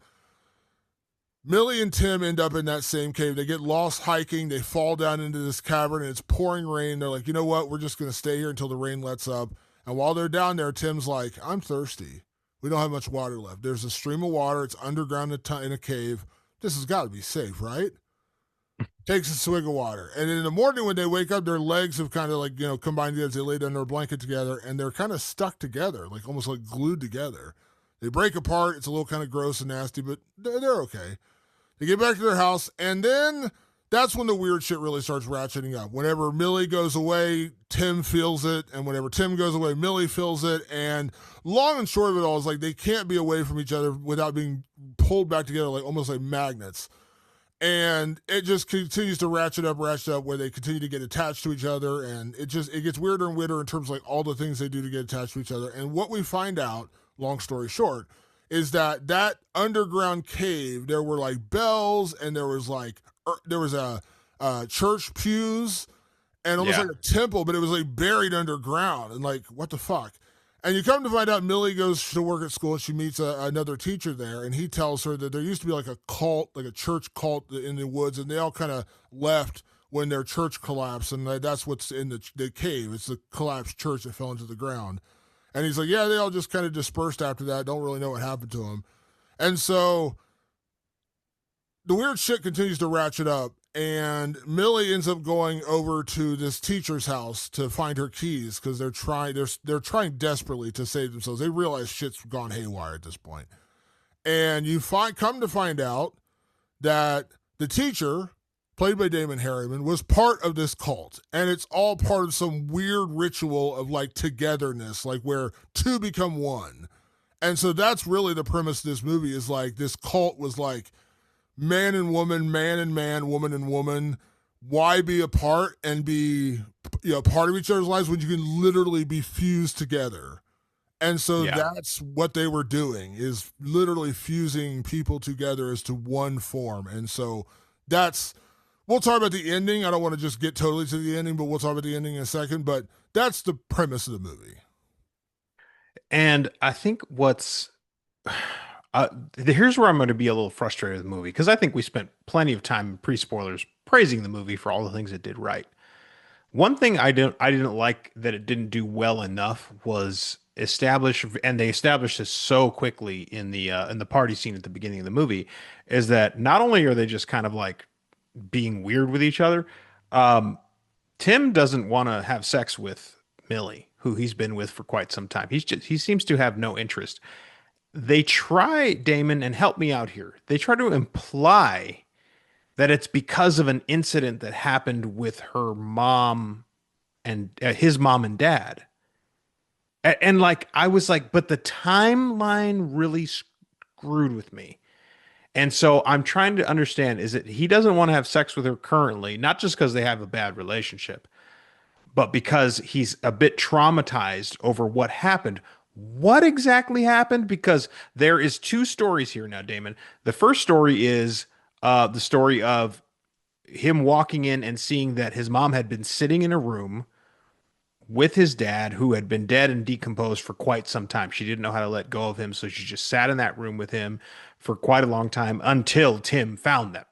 Millie and Tim end up in that same cave. They get lost hiking. They fall down into this cavern and it's pouring rain. They're like, you know what? We're just going to stay here until the rain lets up. And while they're down there, Tim's like, I'm thirsty. We don't have much water left. There's a stream of water. It's underground in a cave. This has got to be safe, right? Takes a swig of water. And in the morning when they wake up, their legs have kind of like, combined together. They lay down their blanket together and they're kind of stuck together, like almost like glued together. They break apart. It's a little kind of gross and nasty, but they're okay. They get back to their house, and then that's when the weird shit really starts ratcheting up. Whenever Millie goes away, Tim feels it, and whenever Tim goes away, Millie feels it. And long and short of it all is like they can't be away from each other without being pulled back together, like almost like magnets. And it just continues to ratchet up, where they continue to get attached to each other, and it gets weirder and weirder in terms of like all the things they do to get attached to each other. And what we find out, long story short, is that underground cave, there were like bells and there was a church pews and almost like a temple, but it was like buried underground and like, what the fuck? And you come to find out Millie goes to work at school and she meets another teacher there, and he tells her that there used to be like a cult, like a church cult in the woods, and they all kind of left when their church collapsed, and that's what's in the cave. It's the collapsed church that fell into the ground. And he's like, yeah, they all just kind of dispersed after that. Don't really know what happened to them. And so the weird shit continues to ratchet up. And Millie ends up going over to this teacher's house to find her keys because they're trying desperately to save themselves. They realize shit's gone haywire at this point. And you come to find out that the teacher, played by Damon Harriman, was part of this cult. And it's all part of some weird ritual of like togetherness, like where two become one. And so that's really the premise of this movie, is like this cult was like man and woman, man and man, woman and woman. Why be apart and be part of each other's lives when you can literally be fused together? And so that's what they were doing, is literally fusing people together as to one form. And so we'll talk about the ending. I don't want to just get totally to the ending, but we'll talk about the ending in a second. But that's the premise of the movie. And I think here's where I'm going to be a little frustrated with the movie, because I think we spent plenty of time in pre-spoilers praising the movie for all the things it did right. One thing I didn't like that it didn't do well enough was establish, and they established this so quickly in the party scene at the beginning of the movie, is that not only are they just kind of like being weird with each other, Tim doesn't want to have sex with Millie, who he's been with for quite some time. He seems to have no interest. They try, Damon, and help me out here. They try to imply that it's because of an incident that happened with her mom and his mom and dad. And like, I was like, but the timeline really screwed with me. And so I'm trying to understand, is it he doesn't want to have sex with her currently, not just because they have a bad relationship, but because he's a bit traumatized over what happened. What exactly happened? Because there is two stories here now, Damon. The first story is the story of him walking in and seeing that his mom had been sitting in a room with his dad, who had been dead and decomposed for quite some time. She didn't know how to let go of him, so she just sat in that room with him for quite a long time until Tim found them.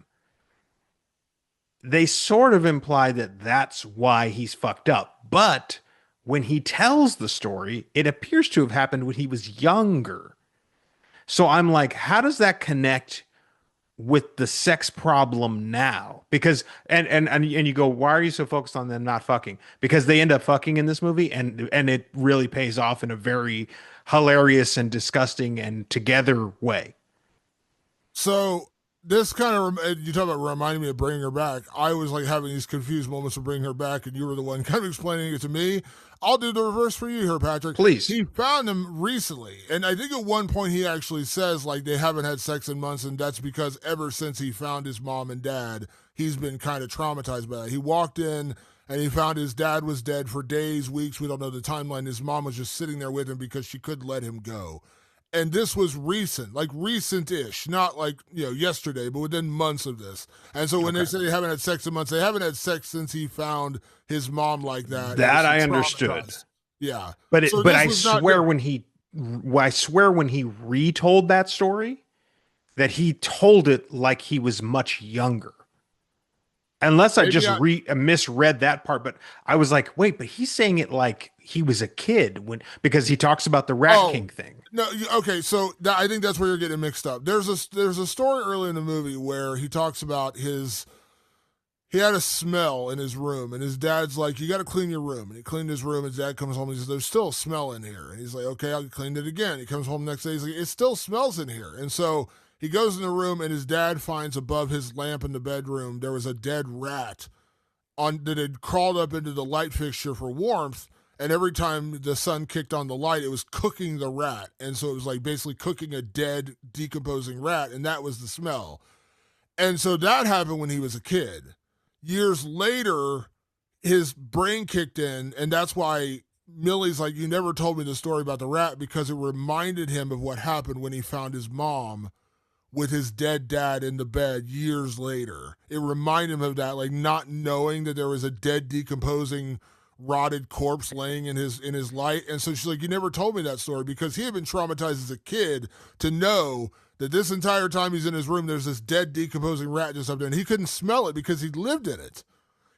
They sort of imply that that's why he's fucked up. But when he tells the story, it appears to have happened when he was younger. So I'm like, how does that connect with the sex problem now? Because and you go, why are you so focused on them not fucking? Because they end up fucking in this movie, and it really pays off in a very hilarious and disgusting and together way. So this kind of, you talk about reminding me of bringing her back. I was like having these confused moments of bringing her back, and you were the one kind of explaining it to me. I'll do the reverse for you here, Patrick. Please. He found them recently, and I think at one point he actually says like they haven't had sex in months, and that's because ever since he found his mom and dad, he's been kind of traumatized by that. He walked in and he found his dad was dead for days, weeks. We don't know the timeline. His mom was just sitting there with him because she couldn't let him go. And this was recent, like recent-ish, not like, yesterday, but within months of this. And so when they say they haven't had sex in months, they haven't had sex since he found his mom like that. That I understood. Yeah. But I swear when he retold that story, that he told it like he was much younger. Unless I Maybe just I. misread that part, but I was like, wait, but he's saying it like he was a kid when because he talks about the Rat Oh King thing. no. Okay, so I think that's where you're getting mixed up. There's a story early in the movie where he talks about his he had a smell in his room, and his dad's like, "You got to clean your room." And he cleaned his room. His dad comes home and he says, "There's still a smell in here." And he's like, "Okay, I'll clean it again." He comes home the next day. He's like, "It still smells in here." And so he goes in the room, and his dad finds above his lamp in the bedroom there was a dead rat on that had crawled up into the light fixture for warmth. And every time the sun kicked on the light, it was cooking the rat. And so it was like basically cooking a dead, decomposing rat, and that was the smell. And so that happened when he was a kid. Years later, his brain kicked in, and that's why Millie's like, "You never told me the story about the rat," because it reminded him of what happened when he found his mom with his dead dad in the bed years later. It reminded him of that, like not knowing that there was a dead, decomposing, rotted corpse laying in his light. And so she's like, "You never told me that story," because he had been traumatized as a kid to know that this entire time he's in his room, there's this dead, decomposing rat just up there, and he couldn't smell it because he lived in it.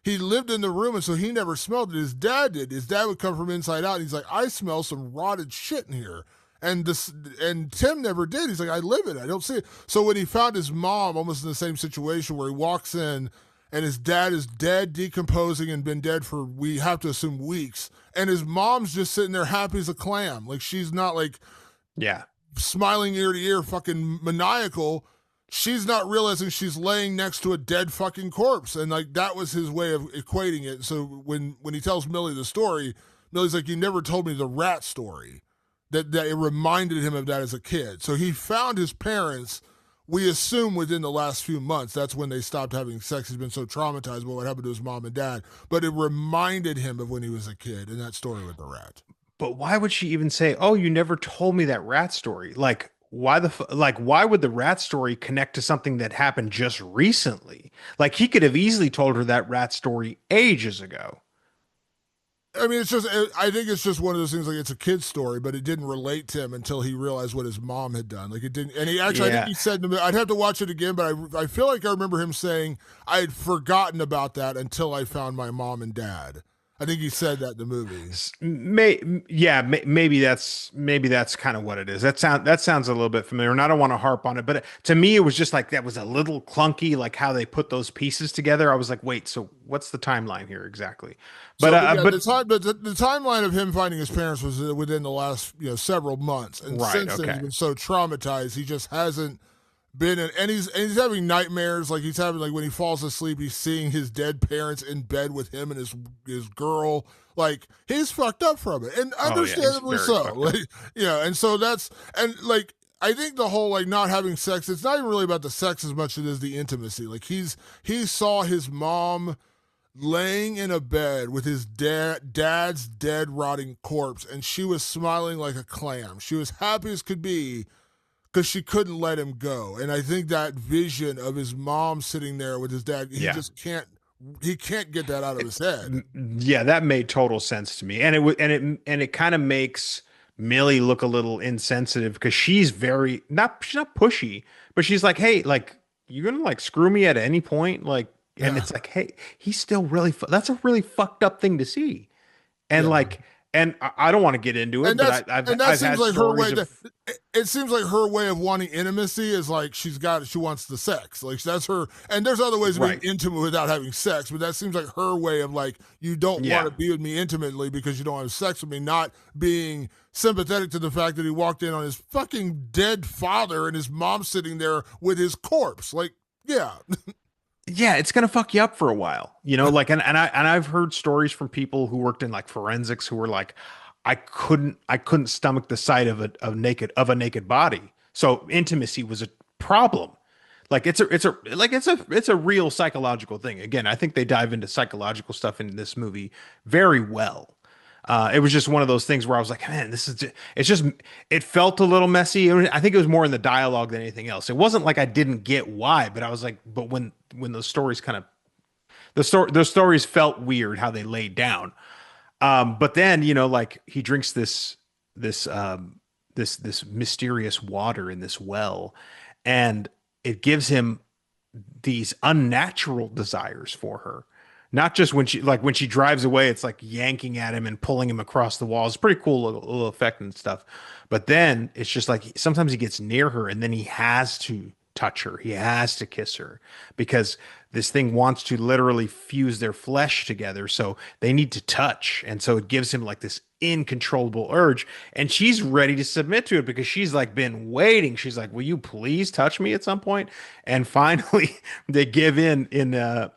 He lived in the room, and so he never smelled it. His dad did. His dad would come from inside out, and he's like, "I smell some rotted shit in here." And Tim never did. He's like, "I live in it. I don't see it." So when he found his mom almost in the same situation where he walks in and his dad is dead, decomposing, and been dead for, we have to assume, weeks, and his mom's just sitting there happy as a clam. Like she's not like Yeah. smiling ear to ear, fucking maniacal. She's not realizing she's laying next to a dead fucking corpse, and like that was his way of equating it. So when he tells Millie the story, Millie's like, "You never told me the rat story." That it reminded him of that as a kid. So he found his parents. We assume within the last few months, that's when they stopped having sex. He's been so traumatized by what happened to his mom and dad, but it reminded him of when he was a kid in that story with the rat. But why would she even say, "Oh, you never told me that rat story"? Like, why like why would the rat story connect to something that happened just recently? Like he could have easily told her that rat story ages ago. I mean, it's just, I think it's just one of those things, like it's a kid's story, but it didn't relate to him until he realized what his mom had done. Like it didn't, and he actually, I think Yeah. he said, I'd have to watch it again, but I feel like I remember him saying, "I had forgotten about that until I found my mom and dad." I think he said that in the movie. Yeah, maybe that's kind of what it is. That sounds a little bit familiar, and I don't want to harp on it, but to me, it was just like that was a little clunky, like how they put those pieces together. I was like, wait, so what's the timeline here exactly? So, but yeah, But the timeline of him finding his parents was within the last several months, and right, since then he's okay, been so traumatized, he just hasn't been in, and he's having nightmares. Like he's having, like when he falls asleep, he's seeing his dead parents in bed with him and his girl. Like he's fucked up from it, and oh yeah, he's understandably very so. fucked up. Like and so that's, and like I think the whole like not having sex, it's not even really about the sex as much as it is the intimacy. Like he saw his mom laying in a bed with his dad's dead rotting corpse, and she was smiling like a clam. She was happy as could be because she couldn't let him go. And I think that vision of his mom sitting there with his dad, he Yeah. just can't get that out of his head. Yeah, that made total sense to me. And it kind of makes Millie look a little insensitive because she's not pushy, but she's like, "Hey, like you're going to like screw me at any point?" Like and Yeah. it's like, "Hey, he's still that's a really fucked up thing to see." And Yeah. like I don't want to get into it, And but that's and that I've seems had like her stories way. of It seems like her way of wanting intimacy is like she wants the sex. Like that's her. And there's other ways of being right. intimate without having sex, but that seems like her way of like, you don't want Yeah. to be with me intimately because you don't have sex with me. Not being sympathetic to the fact that he walked in on his fucking dead father and his mom sitting there with his corpse. Like, yeah, Yeah, it's gonna fuck you up for a while, you know. Like, and I've heard stories from people who worked in like forensics who were like, I couldn't stomach the sight of a naked body. So intimacy was a problem. Like it's a real psychological thing. Again, I think they dive into psychological stuff in this movie very well. It was just one of those things where I was like, man, it's just, it felt a little messy. I think it was more in the dialogue than anything else. It wasn't like I didn't get why, but I was like, but when those stories kind of, the stories felt weird how they laid down. But then, like he drinks this, this mysterious water in this well. and it gives him these unnatural desires for her. Not just when she drives away, it's like yanking at him and pulling him across the wall. It's pretty cool little effect and stuff. But then it's just like sometimes he gets near her and then he has to touch her. He has to kiss her because this thing wants to literally fuse their flesh together. So they need to touch. And so it gives him like this incontrollable urge. And she's ready to submit to it because she's like been waiting. She's like, will you please touch me at some point? And finally they give in her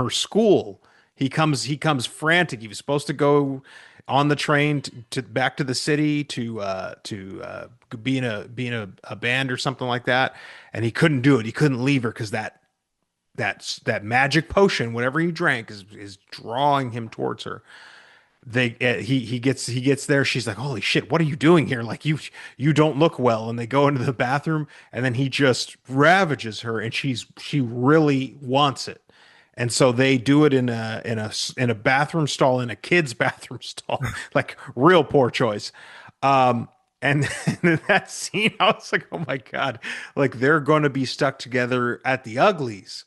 school. He comes frantic. He was supposed to go on the train to back to the city to be in a band or something like that, and he couldn't do it. He couldn't leave her because that magic potion, whatever he drank, is drawing him towards her. He gets there. She's like, holy shit, what are you doing here? Like you don't look well. And they go into the bathroom and then he just ravages her and she really wants it. And so they do it in a bathroom stall, in a kid's bathroom stall. Like real poor choice. And in that scene, I was like, oh my God, like they're going to be stuck together at the uglies.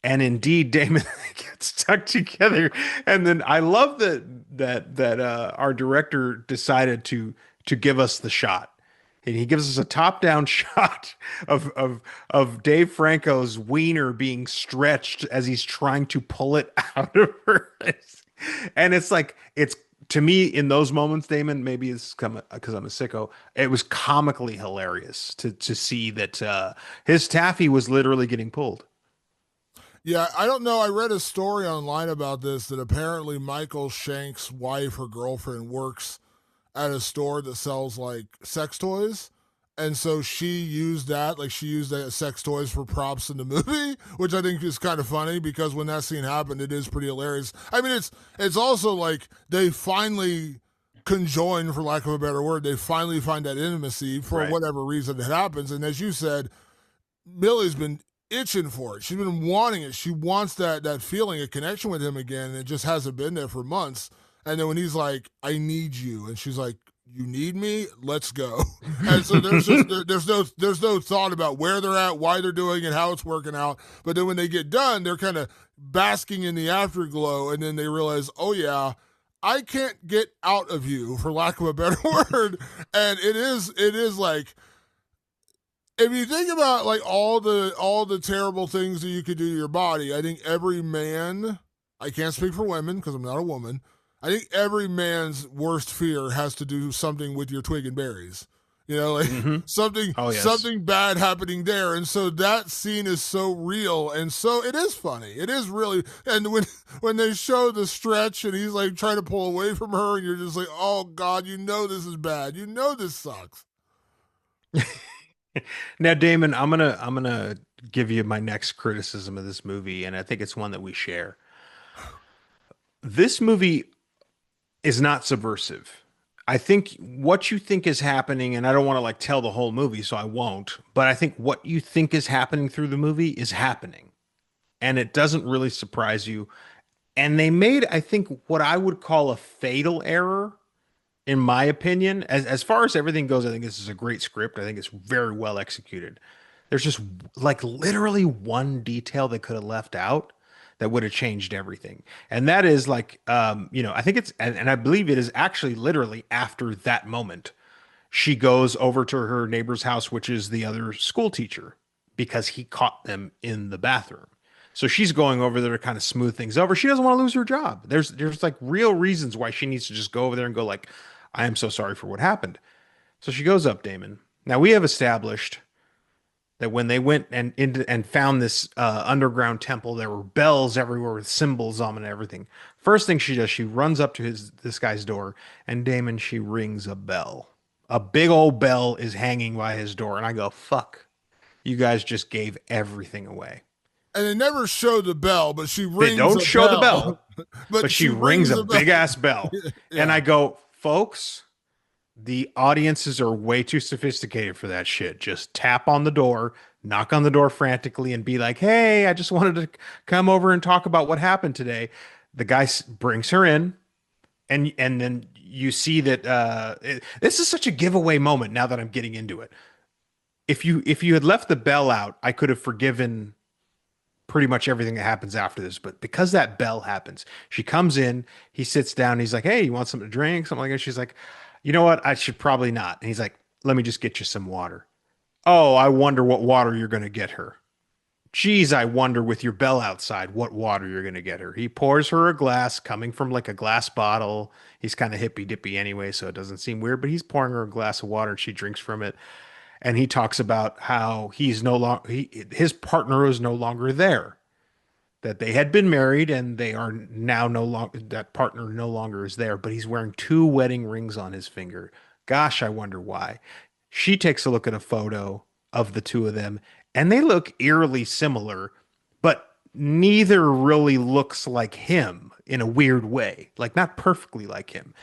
And indeed, Damon gets stuck together. And then I love that our director decided to give us the shot. And he gives us a top-down shot of Dave Franco's wiener being stretched as he's trying to pull it out of her. And it's like it's to me in those moments, Damon, maybe it's because I'm a sicko. It was comically hilarious to see that his taffy was literally getting pulled. Yeah, I don't know. I read a story online about this that apparently Michael Shank's wife or girlfriend works at a store that sells like sex toys. And so she used that sex toys for props in the movie, which I think is kind of funny because when that scene happened, it is pretty hilarious. I mean, it's also like they finally conjoin, for lack of a better word. They finally find that intimacy for Right. whatever reason it happens. And as you said, Millie's been itching for it. She's been wanting it. She wants that feeling, a connection with him again, and it just hasn't been there for months. And then when he's like, "I need you," and she's like, "You need me? Let's go." And so there's no thought about where they're at, why they're doing it, how it's working out. But then when they get done, they're kind of basking in the afterglow, and then they realize, "Oh yeah." I can't get out of you, for lack of a better word, and it is like if you think about like all the terrible things that you could do to your body, I think every man, I can't speak for women because I'm not a woman. I think every man's worst fear has to do something with your twig and berries. You know, like Hmm. something Oh yes. something bad happening there. And so that scene is so real and so it is funny. It is really and when they show the stretch and he's like trying to pull away from her and you're just like, "Oh God, you know this is bad. You know this sucks." Now, Damon, I'm gonna give you my next criticism of this movie, and I think it's one that we share. This movie is not subversive. I think what you think is happening, and I don't want to like tell the whole movie, so I won't, but I think what you think is happening through the movie is happening. And it doesn't really surprise you. And they made, I think, what I would call a fatal error, in my opinion. As far as everything goes, I think this is a great script. I think it's very well executed. There's just like literally one detail they could have left out that would have changed everything. And that is like, I think and I believe it is actually literally after that moment, she goes over to her neighbor's house, which is the other school teacher, because he caught them in the bathroom. So she's going over there to kind of smooth things over. She doesn't want to lose her job. There's like real reasons why she needs to just go over there and go like, I am so sorry for what happened. So she goes up, Damon. Now we have established that when they went and found this underground temple, there were bells everywhere with symbols on and everything. First thing she does, she runs up to this guy's door, and Damon, she rings a bell. A big old bell is hanging by his door, and I go, "Fuck! You guys just gave everything away." And they never show the bell, but she They rings don't a show the bell. bell, but she rings a big ass bell, and Yeah. I go, "Folks, the audiences are way too sophisticated for that shit. Just tap on the door, knock on the door frantically, and be like, hey, I just wanted to come over and talk about what happened today." The guy brings her in, and then you see that this is such a giveaway moment now that I'm getting into it. if you had left the bell out, I could have forgiven pretty much everything that happens after this. But because that bell happens, she comes in, he sits down, he's like, "Hey, you want something to drink?" Something like that. She's like, "You know what? I should probably not." And he's like, "Let me just get you some water." Oh, I wonder what water you're going to get her. Geez, I wonder with your bell outside what water you're going to get her. He pours her a glass coming from like a glass bottle. He's kind of hippy dippy anyway, so it doesn't seem weird, but he's pouring her a glass of water and she drinks from it. And he talks about how he's no longer, his partner is no longer there, that they had been married and they are now no longer, that partner no longer is there, but he's wearing two wedding rings on his finger. Gosh, I wonder why. She takes a look at a photo of the two of them and they look eerily similar, but neither really looks like him in a weird way, like not perfectly like him.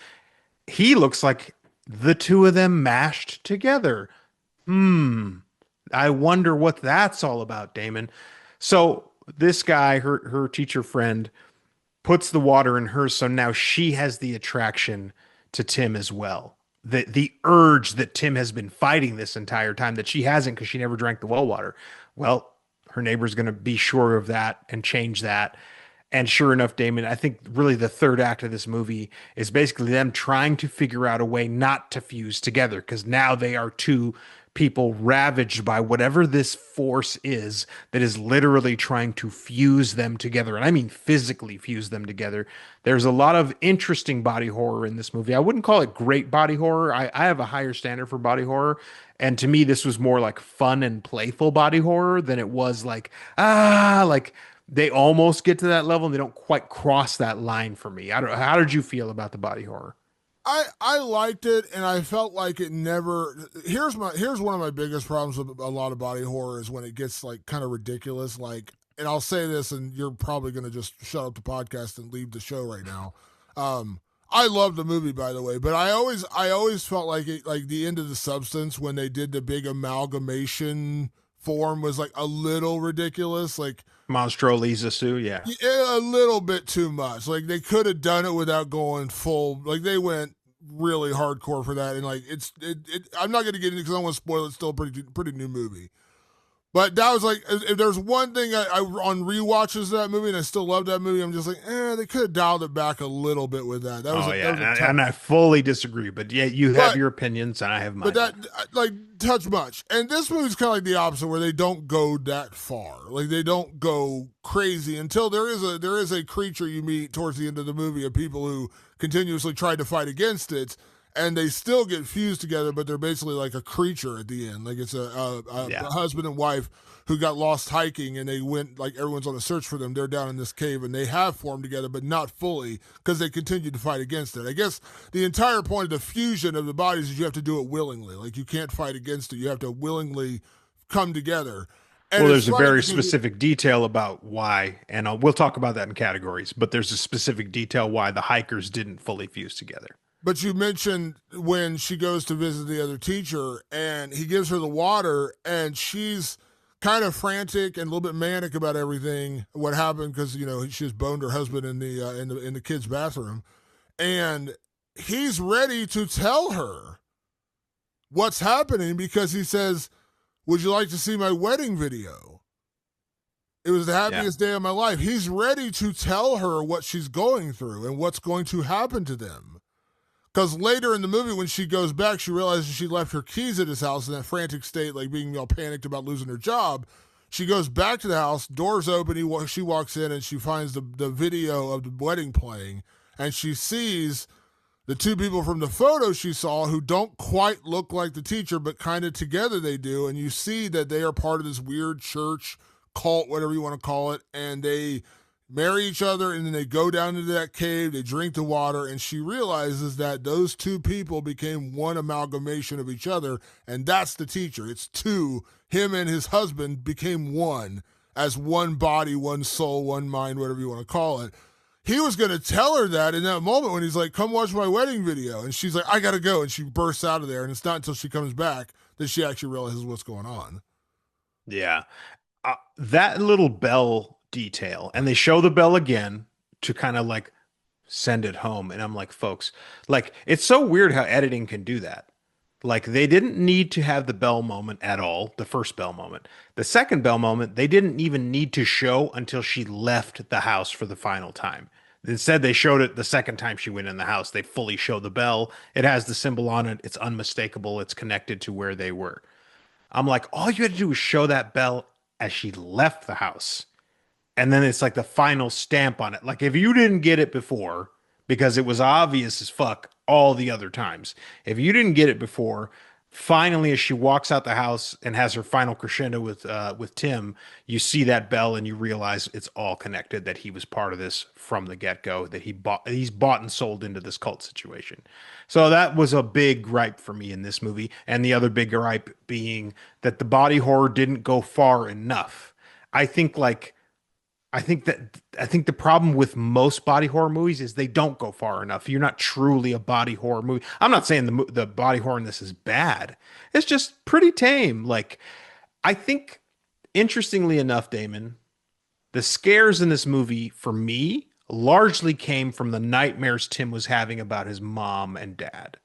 He looks like the two of them mashed together. Hmm. I wonder what that's all about, Damon. So this guy, her teacher friend, puts the water in hers, so now she has the attraction to Tim as well. The urge that Tim has been fighting this entire time that she hasn't because she never drank the well water. Well, her neighbor's going to be sure of that and change that. And sure enough, Damon, I think really the third act of this movie is basically them trying to figure out a way not to fuse together because now they are two people ravaged by whatever this force is that is literally trying to fuse them together. And I mean physically fuse them together. There's a lot of interesting body horror in this movie. I wouldn't call it great body horror. I have a higher standard for body horror. And to me, this was more like fun and playful body horror than it was like, like they almost get to that level and they don't quite cross that line for me. I don't, how did you feel about the body horror? I liked it, and I felt like it never. Here's one of my biggest problems with a lot of body horror is when it gets like kind of ridiculous. Like, and I'll say this, and you're probably gonna just shut up the podcast and leave the show right now. I love the movie, by the way, but I always felt like like the end of the substance when they did the big amalgamation form was like a little ridiculous. Like Monstro Lisa Sue, yeah. yeah, a little bit too much. Like they could have done it without going full. Like they went really hardcore for that, and like I'm not going to get into because I don't want to spoil it. It's still a pretty new movie. But that was like, if there's one thing I on rewatches of that movie, and I still love that movie, I'm just like, they could have dialed it back a little bit with that. That was, Oh yeah, that was a and I fully disagree. But yeah, you have but your opinions, and I have but mine. that like touch much. And this movie's kind of like the opposite, where they don't go that far. Like they don't go crazy until there is a creature you meet towards the end of the movie of people who continuously try to fight against it, and they still get fused together, but they're basically like a creature at the end. Like it's Yeah. a husband and wife who got lost hiking, and they went like everyone's on a search for them. They're down in this cave, and they have formed together, but not fully because they continue to fight against it. I guess the entire point of the fusion of the bodies is you have to do it willingly. Like you can't fight against it; you have to willingly come together. And Well, it's there's a funny very because specific detail about why, and we'll talk about that in categories. But there's a specific detail why the hikers didn't fully fuse together. but you mentioned when she goes to visit the other teacher and he gives her the water and she's kind of frantic and a little bit manic about everything what happened because she just boned her husband in the kid's bathroom and he's ready to tell her what's happening because he says, "Would you like to see my wedding video? It was the Yeah. happiest day of my life." He's ready to tell her what she's going through and what's going to happen to them. Because later in the movie, when she goes back, she realizes she left her keys at his house in that frantic state, like being all panicked about losing her job. She goes back to the house, doors open, she walks in, and she finds the video of the wedding playing. And she sees the two people from the photo she saw who don't quite look like the teacher, but kind of together they do. And you see that they are part of this weird church cult, whatever you want to call it. And they marry each other, and then they go down into that cave, they drink the water, and she realizes that those two people became one amalgamation of each other, and that's the teacher. It's two. Him and his husband became one, as one body, one soul, one mind, whatever you want to call it. He was going to tell her that in that moment when he's like, "Come watch my wedding video," and she's like, "I got to go," and she bursts out of there, and it's not until she comes back that she actually realizes what's going on. Yeah. That little bell detail, and they show the bell again to kind of like send it home. And I'm like, folks, like, it's so weird how editing can do that. Like they didn't need to have the Bell moment at all, the first Bell moment. The second Bell moment, they didn't even need to show until she left the house for the final time. Instead, they showed it the second time she went in the house. They fully show the bell. It has the symbol on it. It's unmistakable. It's connected to where they were. I'm like, all you had to do was show that bell as she left the house. And then it's like the final stamp on it. Like if you didn't get it before, because it was obvious as fuck all the other times, if you didn't get it before, finally as she walks out the house and has her final crescendo with Tim, you see that bell and you realize it's all connected. That he was part of this from the get go. That he's bought and sold into this cult situation. So that was a big gripe for me in this movie, and the other big gripe being that the body horror didn't go far enough. I think like I think the problem with most body horror movies is they don't go far enough. You're not truly a body horror movie. I'm not saying the body horror in this is bad. It's just pretty tame. Like I think interestingly enough, Damon, the scares in this movie for me largely came from the nightmares Tim was having about his mom and dad.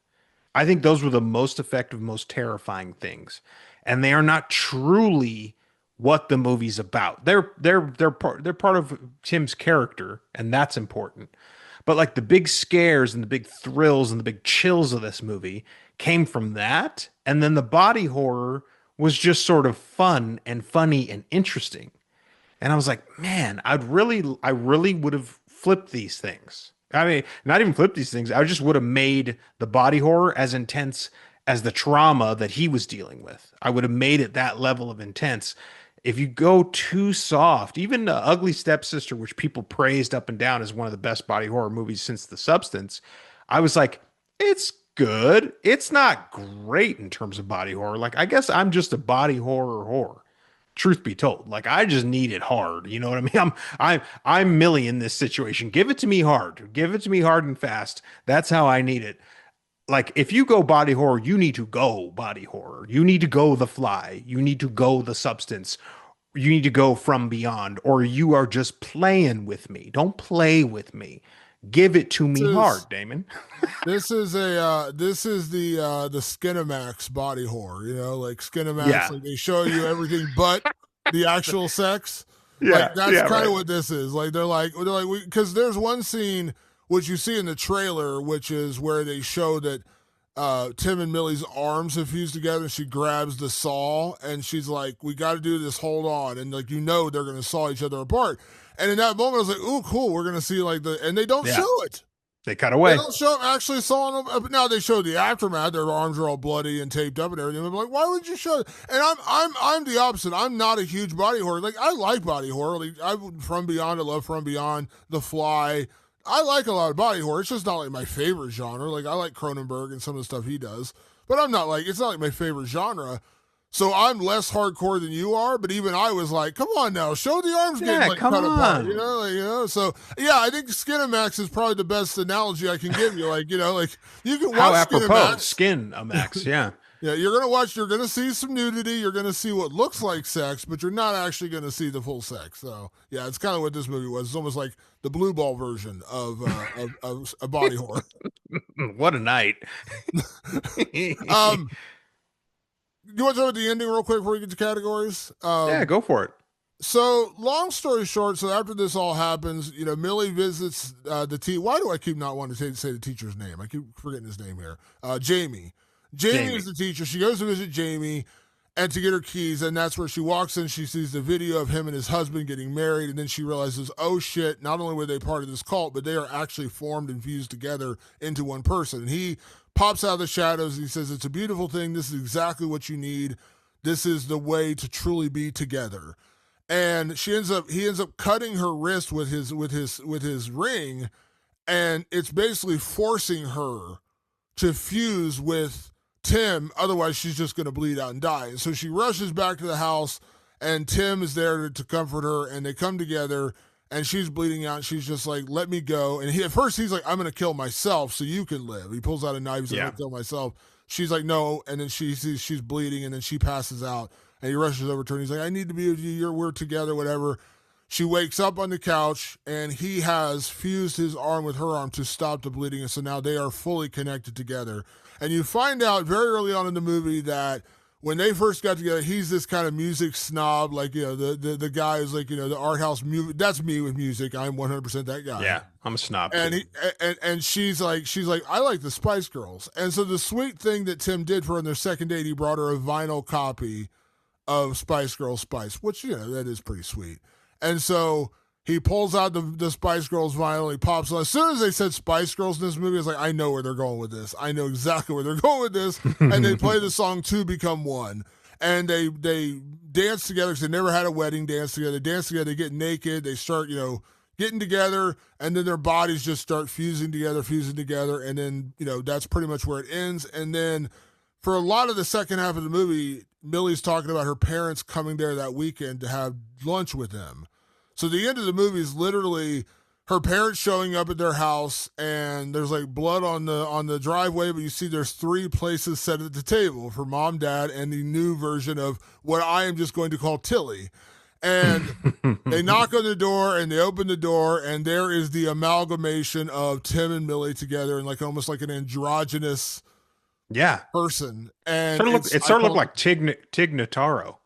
I think those were the most effective, most terrifying things. And they are not truly what the movie's about. They're part of Tim's character, and that's important. But like the big scares and the big thrills and the big chills of this movie came from that. And then the body horror was just sort of fun and funny and interesting. And I was like, man, I really would have flipped these things. I mean, not even flipped these things. I just would have made the body horror as intense as the trauma that he was dealing with. I would have made it that level of intense. If you go too soft, even the Ugly Stepsister, which people praised up and down as one of the best body horror movies since The Substance, I was like, it's good. It's not great in terms of body horror. Like, I guess I'm just a body horror. Truth be told, like I just need it hard. You know what I mean? I'm Millie in this situation. Give it to me hard. Give it to me hard and fast. That's how I need it. Like if you go body horror, you need to go body horror. You need to go The Fly. You need to go The Substance. You need to go From Beyond, or you are just playing with me. Don't play with me. Give it to me hard, Damon. This is the Skinamax body horror, you know, like Skinamax, Yeah. like they show you everything but the actual sex. Yeah, Like that's yeah, kind right. of what this is. Like they're like because there's one scene which you see in the trailer, which is where they show that Tim and Millie's arms have fused together. And she grabs the saw and she's like, "We got to do this. Hold on." And like they're gonna saw each other apart. And in that moment, I was like, "Ooh, cool. We're gonna see like the," and they don't Yeah. show it. They cut They away. don't show them actually sawing them. Now they show the aftermath. Their arms are all bloody and taped up and everything. I'm like, why would you show it? And I'm the opposite. I'm not a huge body horror. Like I like body horror. Like From Beyond. I love From Beyond. The Fly. I like a lot of body horror. It's just not like my favorite genre. Like I like Cronenberg and some of the stuff he does, but I'm not like it's not like my favorite genre. So I'm less hardcore than you are, but even I was like, "Come on now, show the arms Yeah, getting like come cut apart," on. So yeah, I think Skinamax is probably the best analogy I can give you. Like like you can How watch apropos. Skinamax. Skin a Max. Yeah. Yeah, you're gonna see some nudity. You're gonna see what looks like sex, but you're not actually gonna see the full sex. So yeah, it's kind of what this movie was. It's almost like the blue ball version of a body horror. What a night. Um, you want to talk about the ending real quick before we get to categories? Yeah, go for it. So, long story short, so after this all happens, Millie visits the teacher. Why do I keep not wanting to say the teacher's name? I keep forgetting his name here. Jamie. Jamie is the teacher. She goes to visit Jamie and to get her keys, and that's where she walks in. She sees the video of him and his husband getting married, and then she realizes, oh shit, not only were they part of this cult, but they are actually formed and fused together into one person. And he pops out of the shadows and he says, it's a beautiful thing. This is exactly what you need. This is the way to truly be together. And he ends up cutting her wrist with his ring, and it's basically forcing her to fuse with Tim, otherwise she's just going to bleed out and die. And so she rushes back to the house, and Tim is there to comfort her, and they come together, and she's bleeding out. And she's just like, let me go. And at first he's like, I'm going to kill myself so you can live. He pulls out a knife. He's like, I'm going to kill myself. She's like, no. And then she sees she's bleeding, and then she passes out. And he rushes over to her, and he's like, I need to be with you. We're together, whatever. She wakes up on the couch and he has fused his arm with her arm to stop the bleeding. And so now they are fully connected together. And you find out very early on in the movie that when they first got together, he's this kind of music snob, like, the guy is like, the art house music. That's me with music. I'm 100% that guy. Yeah, I'm a snob. And Too. and she's like, I like the Spice Girls. And so the sweet thing that Tim did for her on their second date, he brought her a vinyl copy of Spice Girls Spice, which, that is pretty sweet. And so he pulls out the Spice Girls vinyl. He pops on. As soon as they said Spice Girls in this movie, I was like, I know where they're going with this. I know exactly where they're going with this. And they play the song Two Become One. And they dance together because they never had a wedding dance together. They dance together. They get naked. They start, getting together. And then their bodies just start fusing together. And then, that's pretty much where it ends. And then for a lot of the second half of the movie, Millie's talking about her parents coming there that weekend to have lunch with them. So the end of the movie is literally her parents showing up at their house, and there's like blood on the driveway, but you see there's 3 places set at the table for mom, dad, and the new version of what I am just going to call Tilly. And they knock on the door and they open the door, and there is the amalgamation of Tim and Millie together in like almost like an androgynous person. And it sort of looked like Tig Notaro.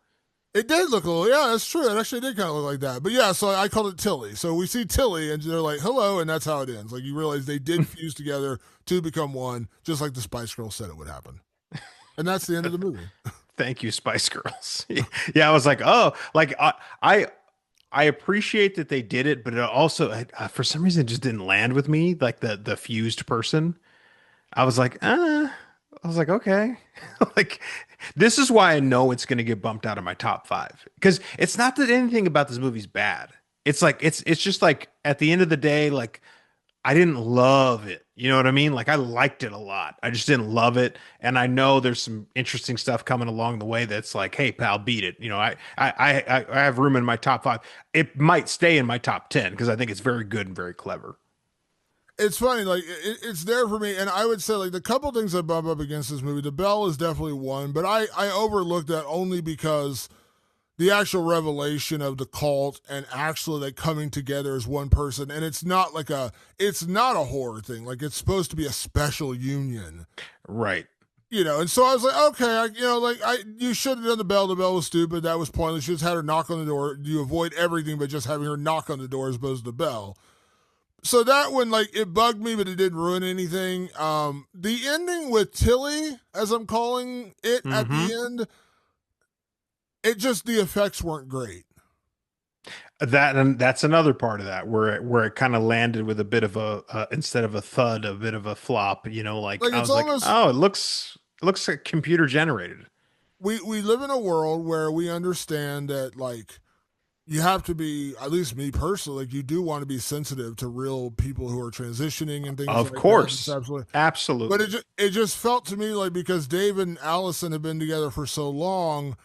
It did look a little, yeah, that's true. It actually did kind of look like that. But yeah, so I called it Tilly. So we see Tilly and they're like, hello, and that's how it ends. Like you realize they did fuse together to become one, just like the Spice Girls said it would happen. And that's the end of the movie. Thank you, Spice Girls. Yeah, I was like, oh, like I appreciate that they did it, but it also for some reason it just didn't land with me, like the fused person. I was like, okay. Like, this is why I know it's going to get bumped out of my top 5. Because it's not that anything about this movie's bad. It's like, it's just like, at the end of the day, like, I didn't love it. You know what I mean? Like, I liked it a lot. I just didn't love it. And I know there's some interesting stuff coming along the way that's like, hey, pal, beat it. I have room in my top 5. It might stay in my top 10 because I think it's very good and very clever. It's funny, like it's there for me, and I would say like the couple things I bump up against this movie, the bell is definitely one, but I overlooked that only because the actual revelation of the cult and actually like coming together as one person, and it's not a horror thing, like it's supposed to be a special union, right? And so I was like, okay, you should have done the bell. The bell was stupid. That was pointless. You just had her knock on the door. You avoid everything by just having her knock on the door as opposed to the bell. So that one, like, it bugged me, but it didn't ruin anything. The ending with Tilly, as I'm calling it, at the end, the effects weren't great. And that's another part of that where it kind of landed with a bit of a instead of a thud, a bit of a flop. Like I was almost, like, oh, it looks like computer generated. We live in a world where we understand that, like, you have to be, at least me personally, like you do want to be sensitive to real people who are transitioning and things like that. Of course. Absolutely. But it just felt to me like because Dave and Allison have been together for so long,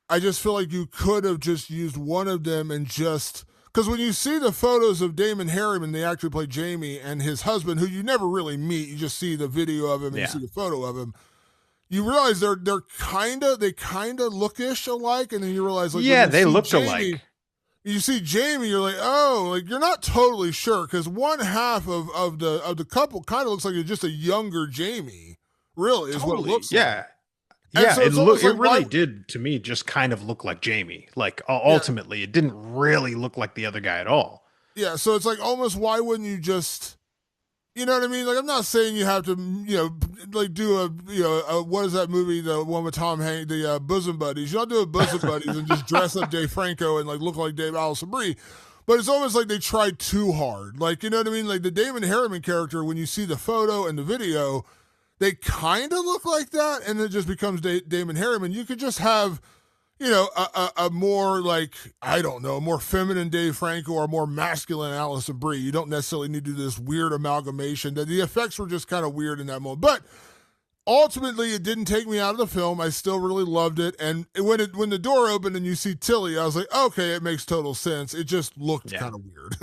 I just feel like you could have just used one of them and just, because when you see the photos of Damon Harriman, they actually play Jamie, and his husband, who you never really meet, you just see the video of him and you see the photo of him. You realize they kind of lookish alike, and then you realize like they look alike. You see Jamie, you're like, oh, like you're not totally sure because one half of the couple kind of looks like it's just a younger Jamie. Really, is what it looks like. Yeah, so it really did to me just kind of look like Jamie. Like ultimately, it didn't really look like the other guy at all. Yeah, so it's like almost why wouldn't you just, you know what I mean? Like I'm not saying you have to, like do a what is that movie, the one with Tom Hanks, the Bosom Buddies? You don't do a Bosom Buddies and just dress up Dave Franco and like look like Dave Allison Brie. But it's almost like they tried too hard. Like, you know what I mean? Like the Damon Harriman character, when you see the photo and the video, they kind of look like that, and it just becomes Damon Harriman. You could just have, a more like, I don't know, a more feminine Dave Franco or a more masculine Allison Brie. You don't necessarily need to do this weird amalgamation. The effects were just kind of weird in that moment. But ultimately, it didn't take me out of the film. I still really loved it. And when the door opened and you see Tilly, I was like, okay, it makes total sense. It just looked kind of weird.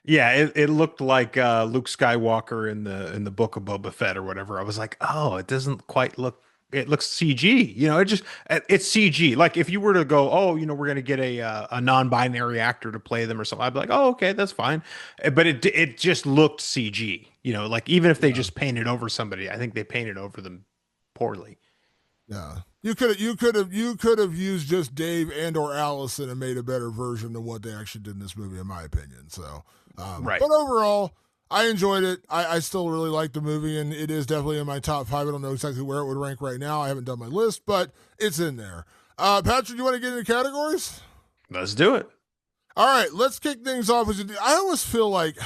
Yeah, it looked like Luke Skywalker in the Book of Boba Fett or whatever. I was like, oh, it doesn't quite look it looks CG. It just it's CG. Like if you were to go, oh, we're gonna get a non-binary actor to play them or something, I'd be like, oh, okay, that's fine. But it just looked CG. Like even if they Yeah. just painted over somebody, I think they painted over them poorly. Yeah. You could have used just Dave and or Allison and made a better version than what they actually did in this movie, in my opinion. So, Right. but overall, I enjoyed it. I still really like the movie, and it is definitely in my top five. I don't know exactly where it would rank right now. I haven't done my list, but it's in there. Patrick, you want to get into categories? Let's do it. All right, let's kick things off. I always feel like,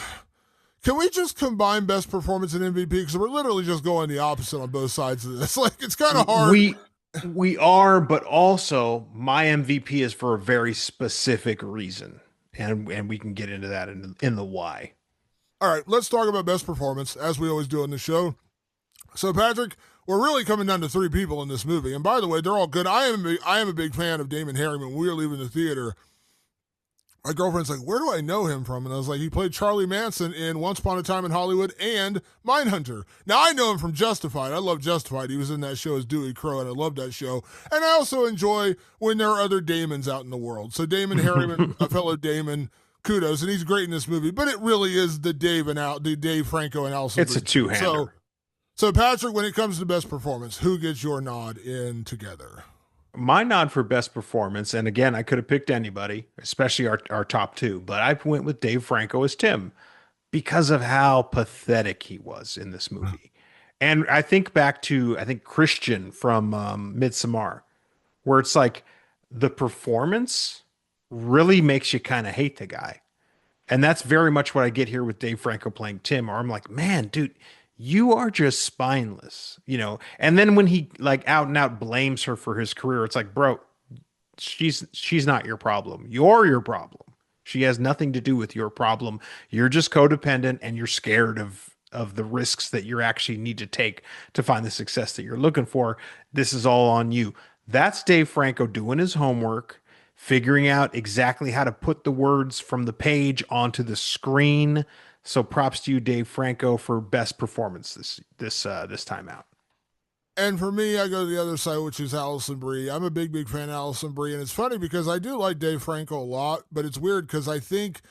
can we just combine best performance and MVP? Because we're literally just going the opposite on both sides of this. Like, it's kind of hard. We are, but also my MVP is for a very specific reason, and we can get into that in the why. All right, let's talk about best performance, as we always do on the show. So, Patrick, we're really coming down to three people in this movie. And by the way, they're all good. I am a big fan of Damon Harriman. When we were leaving the theater, my girlfriend's like, where do I know him from? And I was like, he played Charlie Manson in Once Upon a Time in Hollywood and Mindhunter. Now, I know him from Justified. I love Justified. He was in that show as Dewey Crow, and I love that show. And I also enjoy when there are other Damons out in the world. So Damon Harriman, a fellow Damon, kudos. And he's great in this movie. But it really is the Dave Franco and Allison. It's a two-hander. So, Patrick, when it comes to best performance, who gets your nod in Together? My nod for best performance, and again, I could have picked anybody, especially our top two, but I went with Dave Franco as Tim because of how pathetic he was in this movie. And I think back to, I think Christian from Midsommar, where it's like the performance really makes you kind of hate the guy. And that's very much what I get here with Dave Franco playing Tim, or I'm like, man, dude, you are just spineless. And then when he like out and out blames her for his career, it's like, bro, she's not your problem. You're your problem. She has nothing to do with your problem. You're just codependent and you're scared of the risks that you actually need to take to find the success that you're looking for. This is all on you. That's Dave Franco doing his homework, figuring out exactly how to put the words from the page onto the screen. So props to you, Dave Franco, for best performance this time out. And for me, I go to the other side, which is Allison Brie. I'm a big fan of Allison Brie, and it's funny because I do like Dave Franco a lot, but it's weird because I think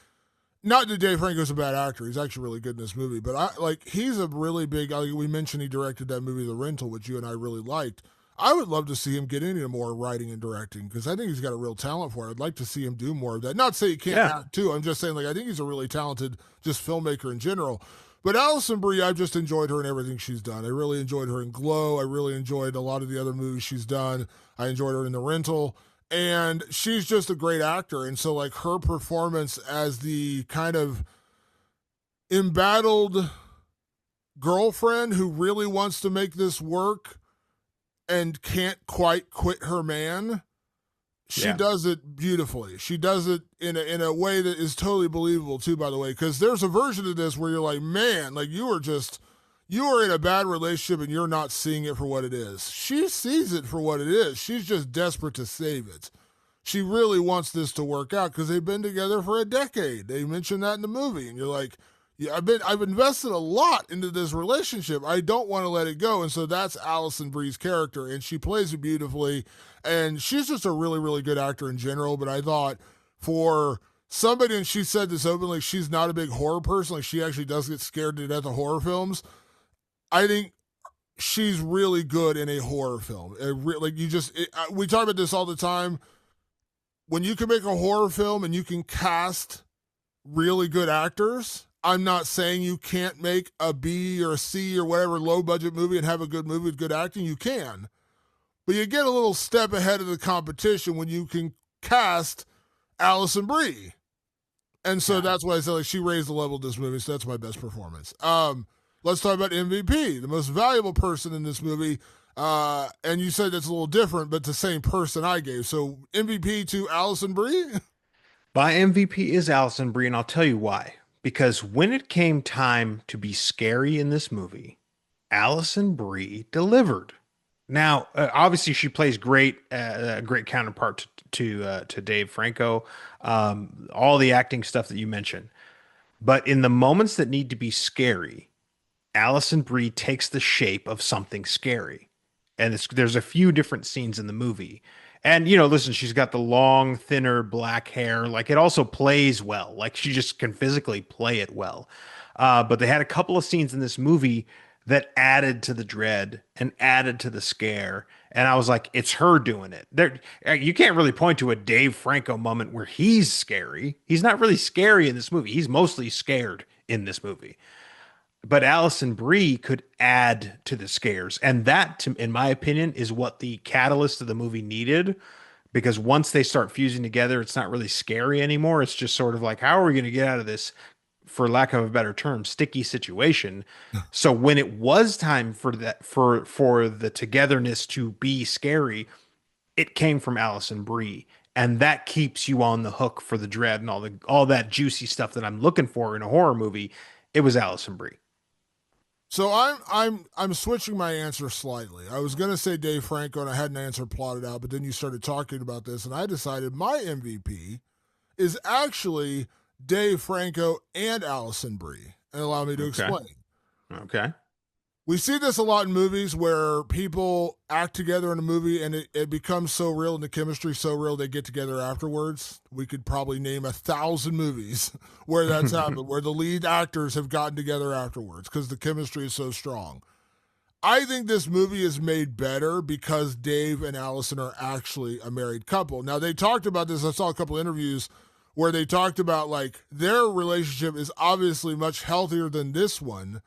not that Dave Franco's a bad actor; he's actually really good in this movie. But he's a really big. Like we mentioned, he directed that movie, The Rental, which you and I really liked. I would love to see him get into more writing and directing because I think he's got a real talent for it. I'd like to see him do more of that. Not to say he can't act too. I'm just saying, like, I think he's a really talented just filmmaker in general. But Allison Brie, I've just enjoyed her in everything she's done. I really enjoyed her in Glow. I really enjoyed a lot of the other movies she's done. I enjoyed her in The Rental. And she's just a great actor. And so, like, her performance as the kind of embattled girlfriend who really wants to make this work and can't quite quit her man, she does it beautifully. She does it in a way that is totally believable too, by the way, because there's a version of this where you're like, man, like you are in a bad relationship and you're not seeing it for what it is. She sees it for what it is. She's just desperate to save it. She really wants this to work out because they've been together for a decade. They mentioned that in the movie, and you're like, yeah, I've invested a lot into this relationship. I don't want to let it go. And so that's Allison Brie's character, and she plays it beautifully. And she's just a really good actor in general. But I thought for somebody, and she said this openly, she's not a big horror person. Like she actually does get scared to death of horror films. I think she's really good in a horror film. We talk about this all the time. When you can make a horror film and you can cast really good actors, I'm not saying you can't make a B or a C or whatever low budget movie and have a good movie with good acting. You can. But you get a little step ahead of the competition when you can cast Allison Brie. And so that's why I said like she raised the level of this movie. So that's my best performance. Let's talk about MVP, the most valuable person in this movie. And you said that's a little different, but the same person I gave. So MVP to Allison Brie? My MVP is Allison Brie, and I'll tell you why. Because when it came time to be scary in this movie, Allison Brie delivered. Now, obviously, she plays great, a great counterpart to Dave Franco, all the acting stuff that you mentioned. But in the moments that need to be scary, Allison Brie takes the shape of something scary. And there's a few different scenes in the movie. And listen, she's got the long, thinner black hair. Like it also plays well. Like she just can physically play it well. But they had a couple of scenes in this movie that added to the dread and added to the scare. And I was like, it's her doing it. You can't really point to a Dave Franco moment where he's scary. He's not really scary in this movie. He's mostly scared in this movie. But Allison Brie could add to the scares. And that, in my opinion, is what the catalyst of the movie needed. Because once they start fusing together, it's not really scary anymore. It's just sort of like, how are we going to get out of this, for lack of a better term, sticky situation? So when it was time for that, for the togetherness to be scary, it came from Allison Brie. And that keeps you on the hook for the dread and all that juicy stuff that I'm looking for in a horror movie. It was Allison Brie. So I'm switching my answer slightly. I was gonna say Dave Franco, and I had an answer plotted out, but then you started talking about this, and I decided my MVP is actually Dave Franco and Allison Brie, and allow me to Okay. explain. Okay. We see this a lot in movies where people act together in a movie and it becomes so real and the chemistry so real they get together afterwards. We could probably name 1,000 movies where that's happened, where the lead actors have gotten together afterwards because the chemistry is so strong. I think this movie is made better because Dave and Allison are actually a married couple. Now, they talked about this. I saw a couple interviews where they talked about like their relationship is obviously much healthier than this one,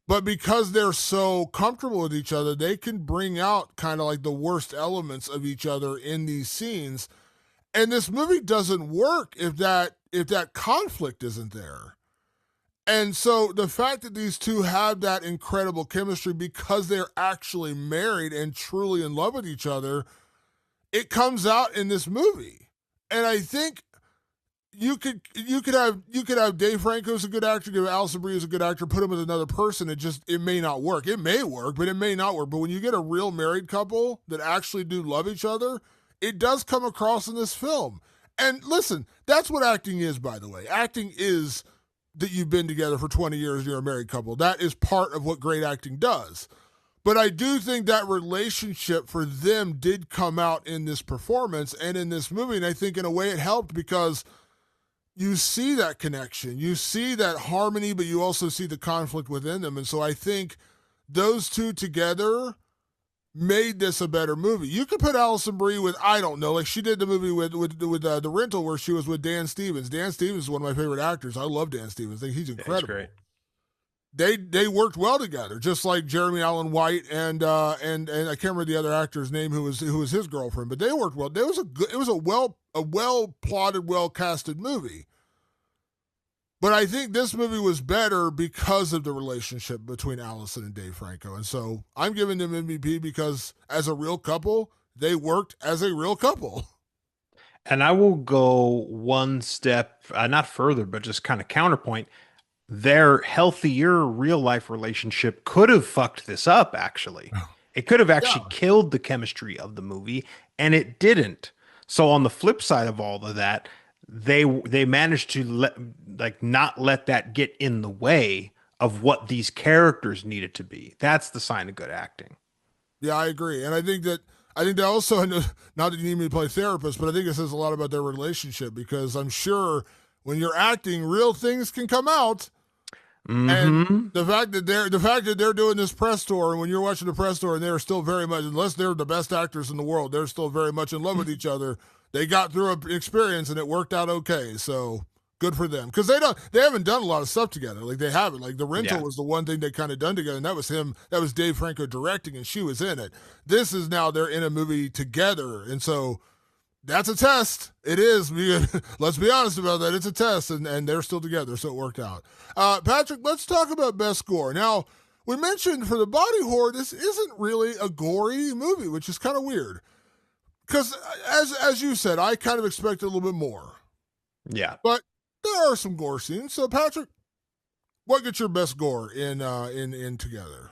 but because they're so comfortable with each other, they can bring out kind of like the worst elements of each other in these scenes. And this movie doesn't work if that conflict isn't there. And so the fact that these two have that incredible chemistry because they're actually married and truly in love with each other, it comes out in this movie. And I think you could have Dave Franco as a good actor, give Alison Brie as a good actor, put him with another person. It may not work. It may work, but it may not work. But when you get a real married couple that actually do love each other, it does come across in this film. And listen, that's what acting is, by the way. Acting is that you've been together for 20 years and you're a married couple. That is part of what great acting does. But I do think that relationship for them did come out in this performance and in this movie. And I think in a way it helped because you see that connection, you see that harmony, but you also see the conflict within them. And so I think those two together made this a better movie. You could put Alison Brie with, I don't know, like she did the movie with The Rental where she was with Dan Stevens. Dan Stevens is one of my favorite actors. I love Dan Stevens. I think he's Yeah, he's incredible. great. They worked well together, just like Jeremy Allen White and I can't remember the other actor's name who was his girlfriend, but they worked well. It was a well plotted, well casted movie. But I think this movie was better because of the relationship between Allison and Dave Franco. And so I'm giving them MVP because as a real couple, they worked as a real couple. And I will go one step, not further, but just kind of counterpoint. Their healthier real life relationship could have fucked this up, actually. It could have actually Yeah. killed the chemistry of the movie, and it didn't. So on the flip side of all of that, they managed to not let that get in the way of what these characters needed to be. That's the sign of good acting. Yeah, I agree. And I think that also, not that you need me to play therapist, but I think it says a lot about their relationship because I'm sure when you're acting, real things can come out. And Hmm. the fact that they're doing this press tour, and when you're watching the press tour, and they're still very much, unless they're the best actors in the world, they're still very much in love with each other. They got through an experience, and it worked out okay. So good for them because they haven't done a lot of stuff together. Like they haven't. Like The Rental Yeah. was the one thing they kind of done together, and that was him. That was Dave Franco directing, and she was in it. This is now they're in a movie together, and so that's a test. It is. Let's be honest about that. It's a test, and they're still together, so it worked out. Patrick, let's talk about best gore. Now, we mentioned for the body horror, this isn't really a gory movie, which is kind of weird. Because as you said, I kind of expected a little bit more, Yeah. but there are some gore scenes. So, Patrick, what gets your best gore in Together?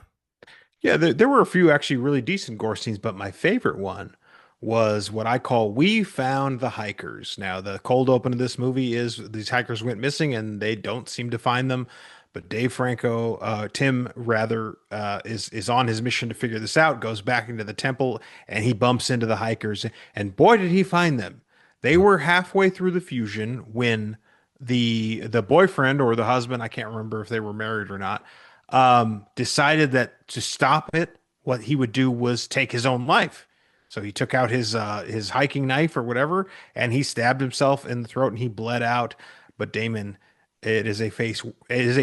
Yeah, there were a few actually really decent gore scenes, but my favorite one was what I call "We Found the Hikers." Now, the cold open of this movie is these hikers went missing and they don't seem to find them, But Dave Franco, Tim rather, is on his mission to figure this out. Goes back into the temple and he bumps into the hikers. And boy, did he find them! They were halfway through the fusion when the boyfriend or the husband, I can't remember if they were married or not, decided that to stop it, what he would do was take his own life. So he took out his hiking knife or whatever, and he stabbed himself in the throat, and he bled out. But Damon, it is a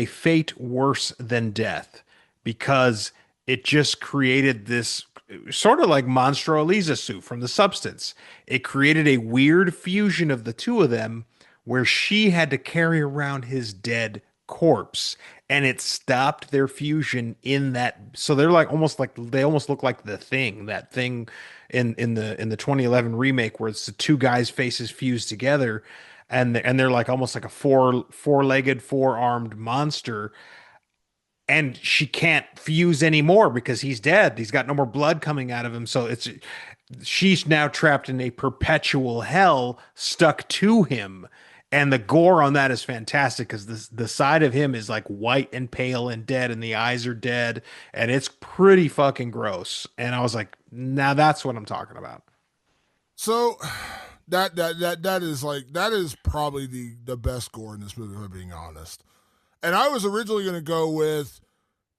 fate worse than death because it just created this sort of like Monstro Elisa suit from The Substance. It created a weird fusion of the two of them where she had to carry around his dead corpse, and it stopped their fusion in that. So they're like they almost look like the thing, that thing in the 2011 remake where it's the two guys' faces fused together, and they're like almost like a four-legged, four-armed monster. And she can't fuse anymore because he's dead. He's got no more blood coming out of him. So she's now trapped in a perpetual hell stuck to him. And the gore on that is fantastic because the side of him is like white and pale and dead, and the eyes are dead, and it's pretty fucking gross. And I was like, now that's what I'm talking about. So that is probably the best gore in this movie, if I'm being honest. And I was originally going to go with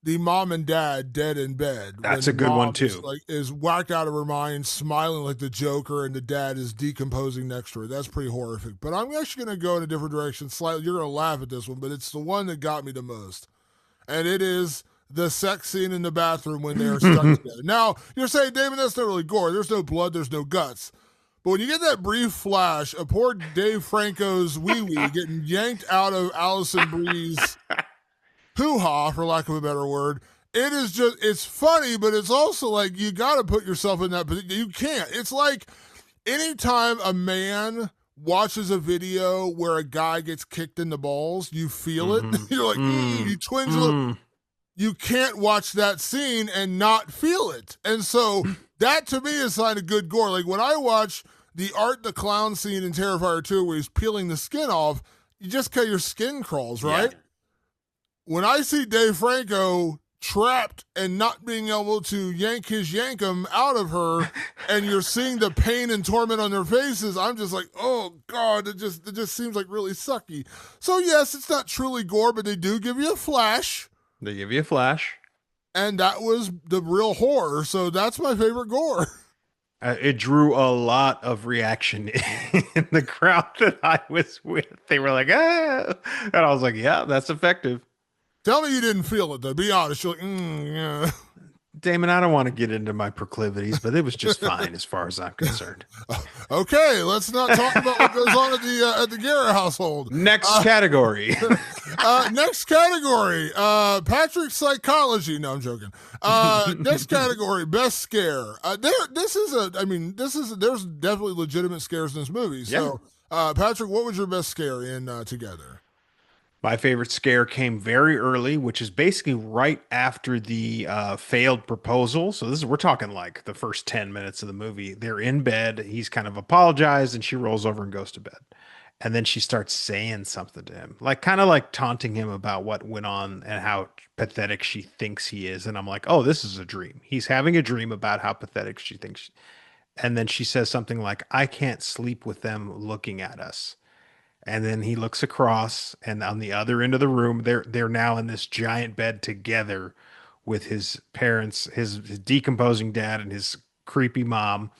the mom and dad dead in bed. That's a good one too. Is whacked out of her mind, smiling like the Joker, and the dad is decomposing next to her. That's pretty horrific. But I'm actually going to go in a different direction slightly. You're going to laugh at this one, but it's the one that got me the most. And it is the sex scene in the bathroom when they're stuck together. Now, you're saying, David, that's not really gore. There's no blood, there's no guts. But when you get that brief flash of poor Dave Franco's wee-wee getting yanked out of Allison Brie's hoo-ha, for lack of a better word, it's funny, but it's also like you got to put yourself in that position. You can't. It's like anytime a man watches a video where a guy gets kicked in the balls, you feel it. You're like, you twinge a little. You can't watch that scene and not feel it. And so that to me is a sign of good gore. Like when I watch the Art the Clown scene in Terrifier 2 where he's peeling the skin off, you just cut your skin crawls, right? Yeah. When I see Dave Franco trapped and not being able to yank his yankum out of her, and you're seeing the pain and torment on their faces, I'm just like, oh God, it just seems like really sucky. So yes, it's not truly gore, but they do give you a flash. They give you a flash. And that was the real horror. So that's my favorite gore. It drew a lot of reaction in the crowd that I was with. They were like, ah. And I was like, yeah, that's effective. Tell me you didn't feel it, though. Be honest. You're like, yeah. Damon, I don't want to get into my proclivities, but it was just fine as far as I'm concerned. Okay, let's not talk about what goes on at the Guerra household. Next category. Next category. Patrick's psychology. No, I'm joking. Next category, best scare. There's definitely legitimate scares in this movie. So, Patrick, what was your best scare in Together? My favorite scare came very early, which is basically right after the failed proposal. So we're talking like the first 10 minutes of the movie. They're in bed. He's kind of apologized, and she rolls over and goes to bed. And then she starts saying something to him, like kind of like taunting him about what went on and how pathetic she thinks he is. And I'm like, oh, this is a dream. He's having a dream about how pathetic she thinks. And then she says something like, I can't sleep with them looking at us. And then he looks across, and on the other end of the room, they're now in this giant bed together with his parents, his decomposing dad and his creepy mom.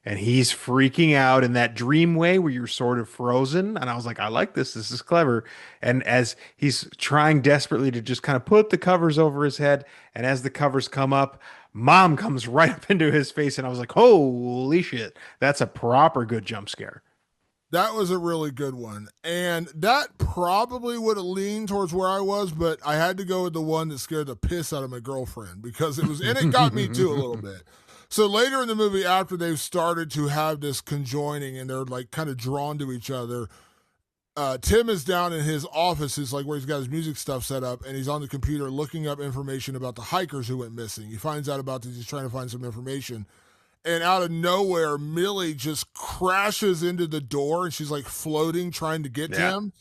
And he's freaking out in that dream way where you're sort of frozen. And I was like, I like this. This is clever. And as he's trying desperately to just kind of put the covers over his head, and as the covers come up, mom comes right up into his face. And I was like, holy shit, that's a proper good jump scare. That was a really good one. And that probably would have leaned towards where I was, but I had to go with the one that scared the piss out of my girlfriend because it got me too a little bit. So later in the movie, after they've started to have this conjoining and they're like kind of drawn to each other, Tim is down in his office, is like where he's got his music stuff set up, and he's on the computer looking up information about the hikers who went missing. He finds out about this. He's trying to find some information. And out of nowhere, Millie just crashes into the door, and she's like floating, trying to get to him.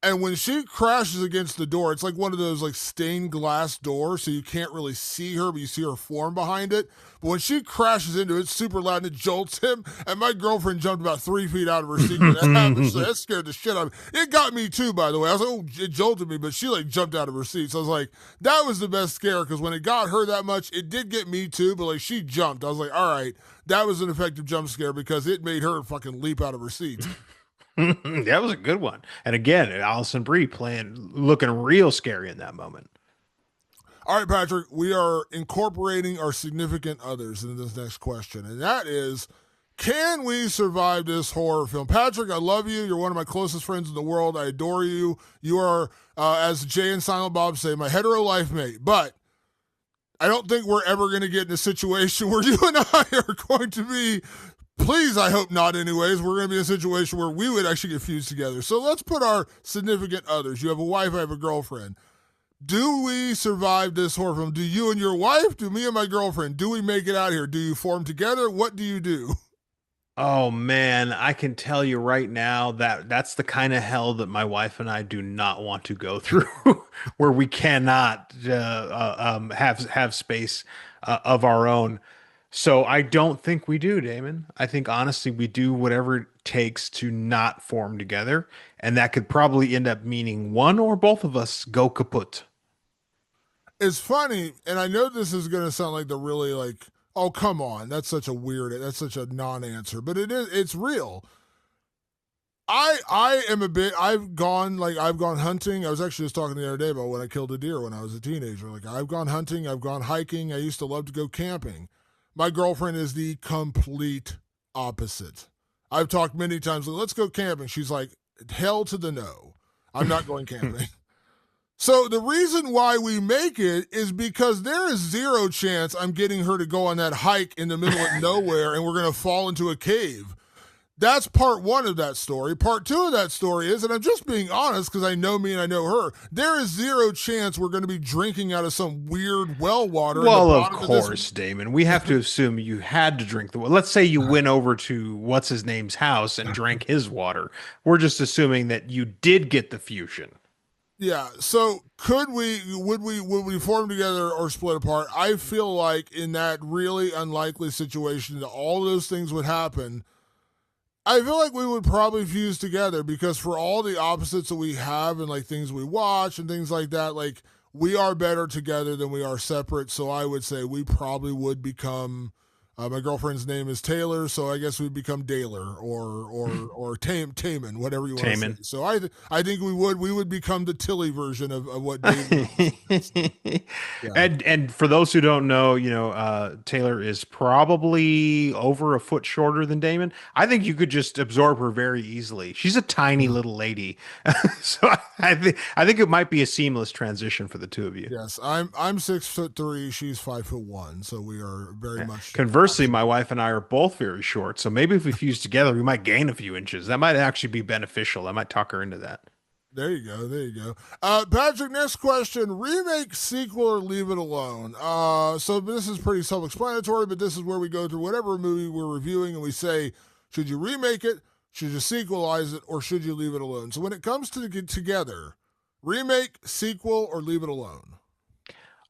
And when she crashes against the door, it's like one of those like stained glass doors, so you can't really see her, but you see her form behind it. But when she crashes into it, it's super loud and it jolts him. And my girlfriend jumped about 3 feet out of her seat when that happened. So that scared the shit out of me. It got me too, by the way. I was like, oh, it jolted me, but she like jumped out of her seat. So I was like, that was the best scare because when it got her that much, it did get me too, but like she jumped. I was like, all right, that was an effective jump scare because it made her fucking leap out of her seat. That was a good one. And again, Allison Brie looking real scary in that moment. All right, Patrick, we are incorporating our significant others into this next question, and that is, can we survive this horror film? Patrick, I love you. You're one of my closest friends in the world. I adore you. You are, as Jay and Silent Bob say, my hetero life mate. But I don't think we're ever going to get in a situation where you and I are going to be, please, I hope not anyways, we're going to be in a situation where we would actually get fused together. So let's put our significant others. You have a wife, I have a girlfriend. Do we survive this horror film? Do you and your wife? Do me and my girlfriend? Do we make it out here? Do you form together? What do you do? Oh man, I can tell you right now that that's the kind of hell that my wife and I do not want to go through, where we cannot have space of our own. So I don't think we do, Damon. I think honestly we do whatever it takes to not form together, and that could probably end up meaning one or both of us go kaput. It's funny, and I know this is going to sound like the really like, oh, come on, that's such a non-answer, but it's real. I am a bit, I've gone hunting. I was actually just talking the other day about when I killed a deer when I was a teenager. Like, I've gone hunting, I've gone hiking. I used to love to go camping. My girlfriend is the complete opposite. I've talked many times, like, let's go camping. She's like, hell to the no. I'm not going camping. So the reason why we make it is because there is zero chance I'm getting her to go on that hike in the middle of nowhere and we're going to fall into a cave. That's part one of that story. Part two of that story is, and I'm just being honest because I know me and I know her, there is zero chance we're going to be drinking out of some weird well water. Well, of course, Damon. We have to assume you had to drink the water. Let's say you went over to what's his name's house and drank his water. We're just assuming that you did get the fusion. Yeah. So would we form together or split apart? I feel like in that really unlikely situation that all those things would happen, I feel like we would probably fuse together because for all the opposites that we have and like things we watch and things like that, like we are better together than we are separate. So I would say we probably would become. My girlfriend's name is Taylor, so I guess we'd become Daler or Taman, whatever you want to say. So I think we would become the Tilly version of what David is. Yeah. And for those who don't know, Taylor is probably over a foot shorter than Damon. I think you could just absorb her very easily. She's a tiny little lady, so I think it might be a seamless transition for the two of you. Yes, I'm 6'3", she's 5'1", so we are very much. Conversely, my wife and I are both very short, so maybe if we fuse together, we might gain a few inches. That might actually be beneficial. I might talk her into that. There you go. Patrick, next question. Remake, sequel, or leave it alone? So this is pretty self-explanatory, but this is where we go through whatever movie we're reviewing and we say, should you remake it, should you sequelize it, or should you leave it alone? So when it comes to get together, remake, sequel, or leave it alone?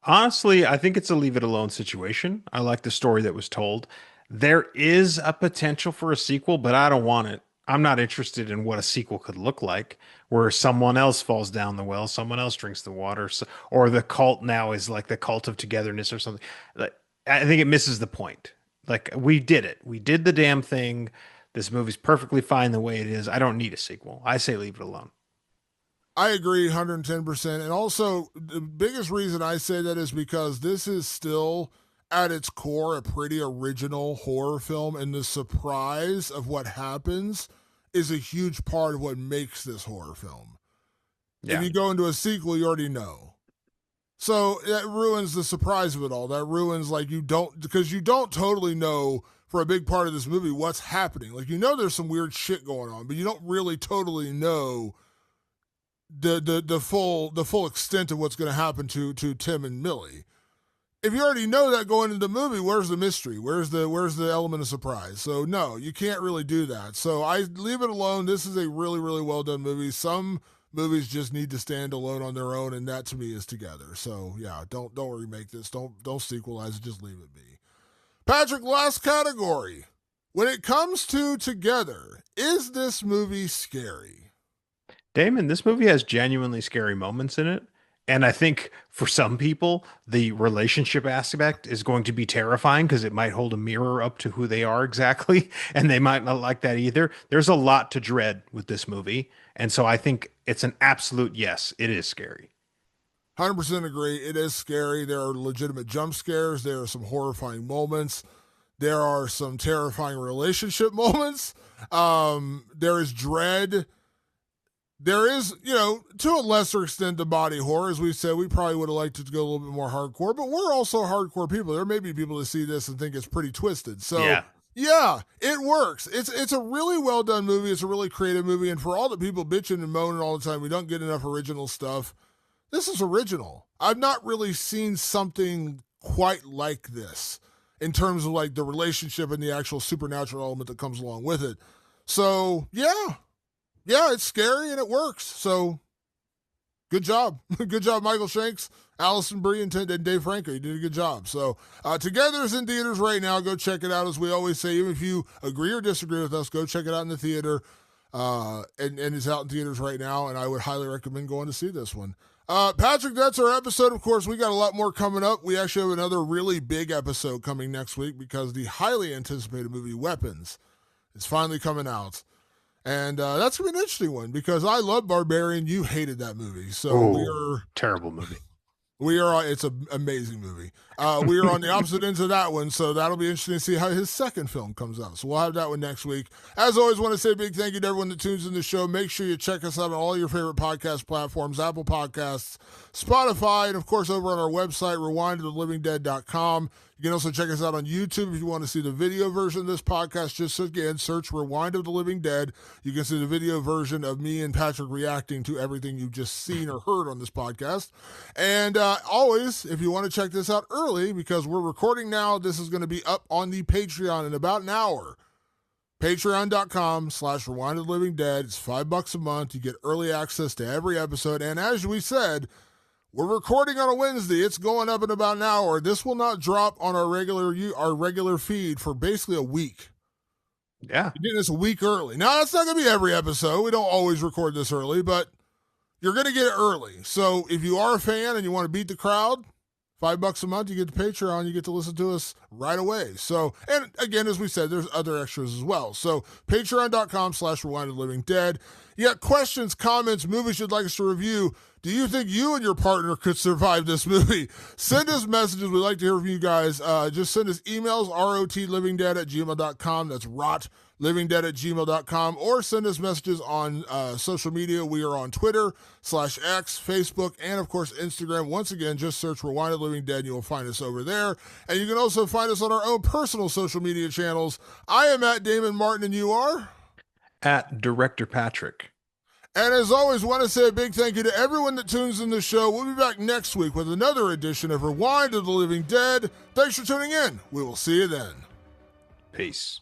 Honestly, I think it's a leave it alone situation. I like the story that was told. There is a potential for a sequel, but I don't want it. I'm not interested in what a sequel could look like, where someone else falls down the well, someone else drinks the water, or the cult now is like the cult of togetherness or something. Like, I think it misses the point. Like, we did it. We did the damn thing. This movie's perfectly fine the way it is. I don't need a sequel. I say leave it alone. I agree 110%. And also, the biggest reason I say that is because this is still, at its core, a pretty original horror film. And the surprise of what happens is a huge part of what makes this horror film. Yeah. If you go into a sequel, you already know. So that ruins the surprise of it all. That ruins, like, because you don't totally know for a big part of this movie what's happening. Like, there's some weird shit going on, but you don't really totally know the full extent of what's going to happen to Tim and Millie. If you already know that going into the movie, where's the mystery? Where's the element of surprise? So no, you can't really do that. So I leave it alone. This is a really, really well done movie. Some movies just need to stand alone on their own, and that to me is Together. So yeah, don't remake this. Don't sequelize it. Just leave it be. Patrick, last category. When it comes to Together, is this movie scary? Damon, this movie has genuinely scary moments in it. And I think for some people, the relationship aspect is going to be terrifying because it might hold a mirror up to who they are exactly. And they might not like that either. There's a lot to dread with this movie. And so I think it's an absolute yes, it is scary. 100% agree. It is scary. There are legitimate jump scares. There are some horrifying moments. There are some terrifying relationship moments. There is dread. There is, to a lesser extent, the body horror. As we said, we probably would have liked it to go a little bit more hardcore, but we're also hardcore people. There may be people that see this and think it's pretty twisted. So, yeah, it works. It's a really well done movie. It's a really creative movie. And for all the people bitching and moaning all the time, we don't get enough original stuff. This is original. I've not really seen something quite like this in terms of like the relationship and the actual supernatural element that comes along with it. So, yeah, it's scary and it works. So, good job. Good job, Michael Shanks, Allison Brie, and Dave Franco. You did a good job. So, Together is in theaters right now. Go check it out. As we always say, even if you agree or disagree with us, go check it out in the theater. And it's out in theaters right now, and I would highly recommend going to see this one. Patrick, that's our episode. Of course, we got a lot more coming up. We actually have another really big episode coming next week because the highly anticipated movie Weapons is finally coming out. And that's going to be an interesting one because I love Barbarian. You hated that movie. So terrible movie. It's an amazing movie. We are on the opposite ends of that one, so that'll be interesting to see how his second film comes out. So we'll have that one next week. As always, want to say a big thank you to everyone that tunes in the show. Make sure you check us out on all your favorite podcast platforms, Apple Podcasts, Spotify, and of course over on our website, rewindofthelivingdead.com. You can also check us out on YouTube if you want to see the video version of this podcast. Just again, search Rewind of the Living Dead. You can see the video version of me and Patrick reacting to everything you've just seen or heard on this podcast. And always, if you want to check this out early, because we're recording now, this is going to be up on the Patreon in about an hour. Patreon.com/Rewind of the Living Dead. It's $5 a month. You get early access to every episode. And as we said, we're recording on a Wednesday. It's going up in about an hour. This will not drop on our regular feed for basically a week. Yeah. You're getting this a week early. Now, that's not going to be every episode. We don't always record this early, but you're going to get it early. So if you are a fan and you want to beat the crowd, $5 a month, you get the Patreon, you get to listen to us right away. So, and again, as we said, there's other extras as well. So patreon.com/Rewind of the Living Dead. You got questions, comments, movies you'd like us to review. Do you think you and your partner could survive this movie? Send us messages. We'd like to hear from you guys. Just send us emails, rotlivingdead@gmail.com. That's rotlivingdead@gmail.com. Or send us messages on social media. We are on Twitter /X, Facebook, and of course Instagram. Once again, just search Rewind of the Living Dead and you will find us over there. And you can also find us on our own personal social media channels. I am at Damon Martin and you are? At Director Patrick. And as always, want to say a big thank you to everyone that tunes in the show. We'll be back next week with another edition of Rewind of the Living Dead. Thanks for tuning in. We will see you then. Peace.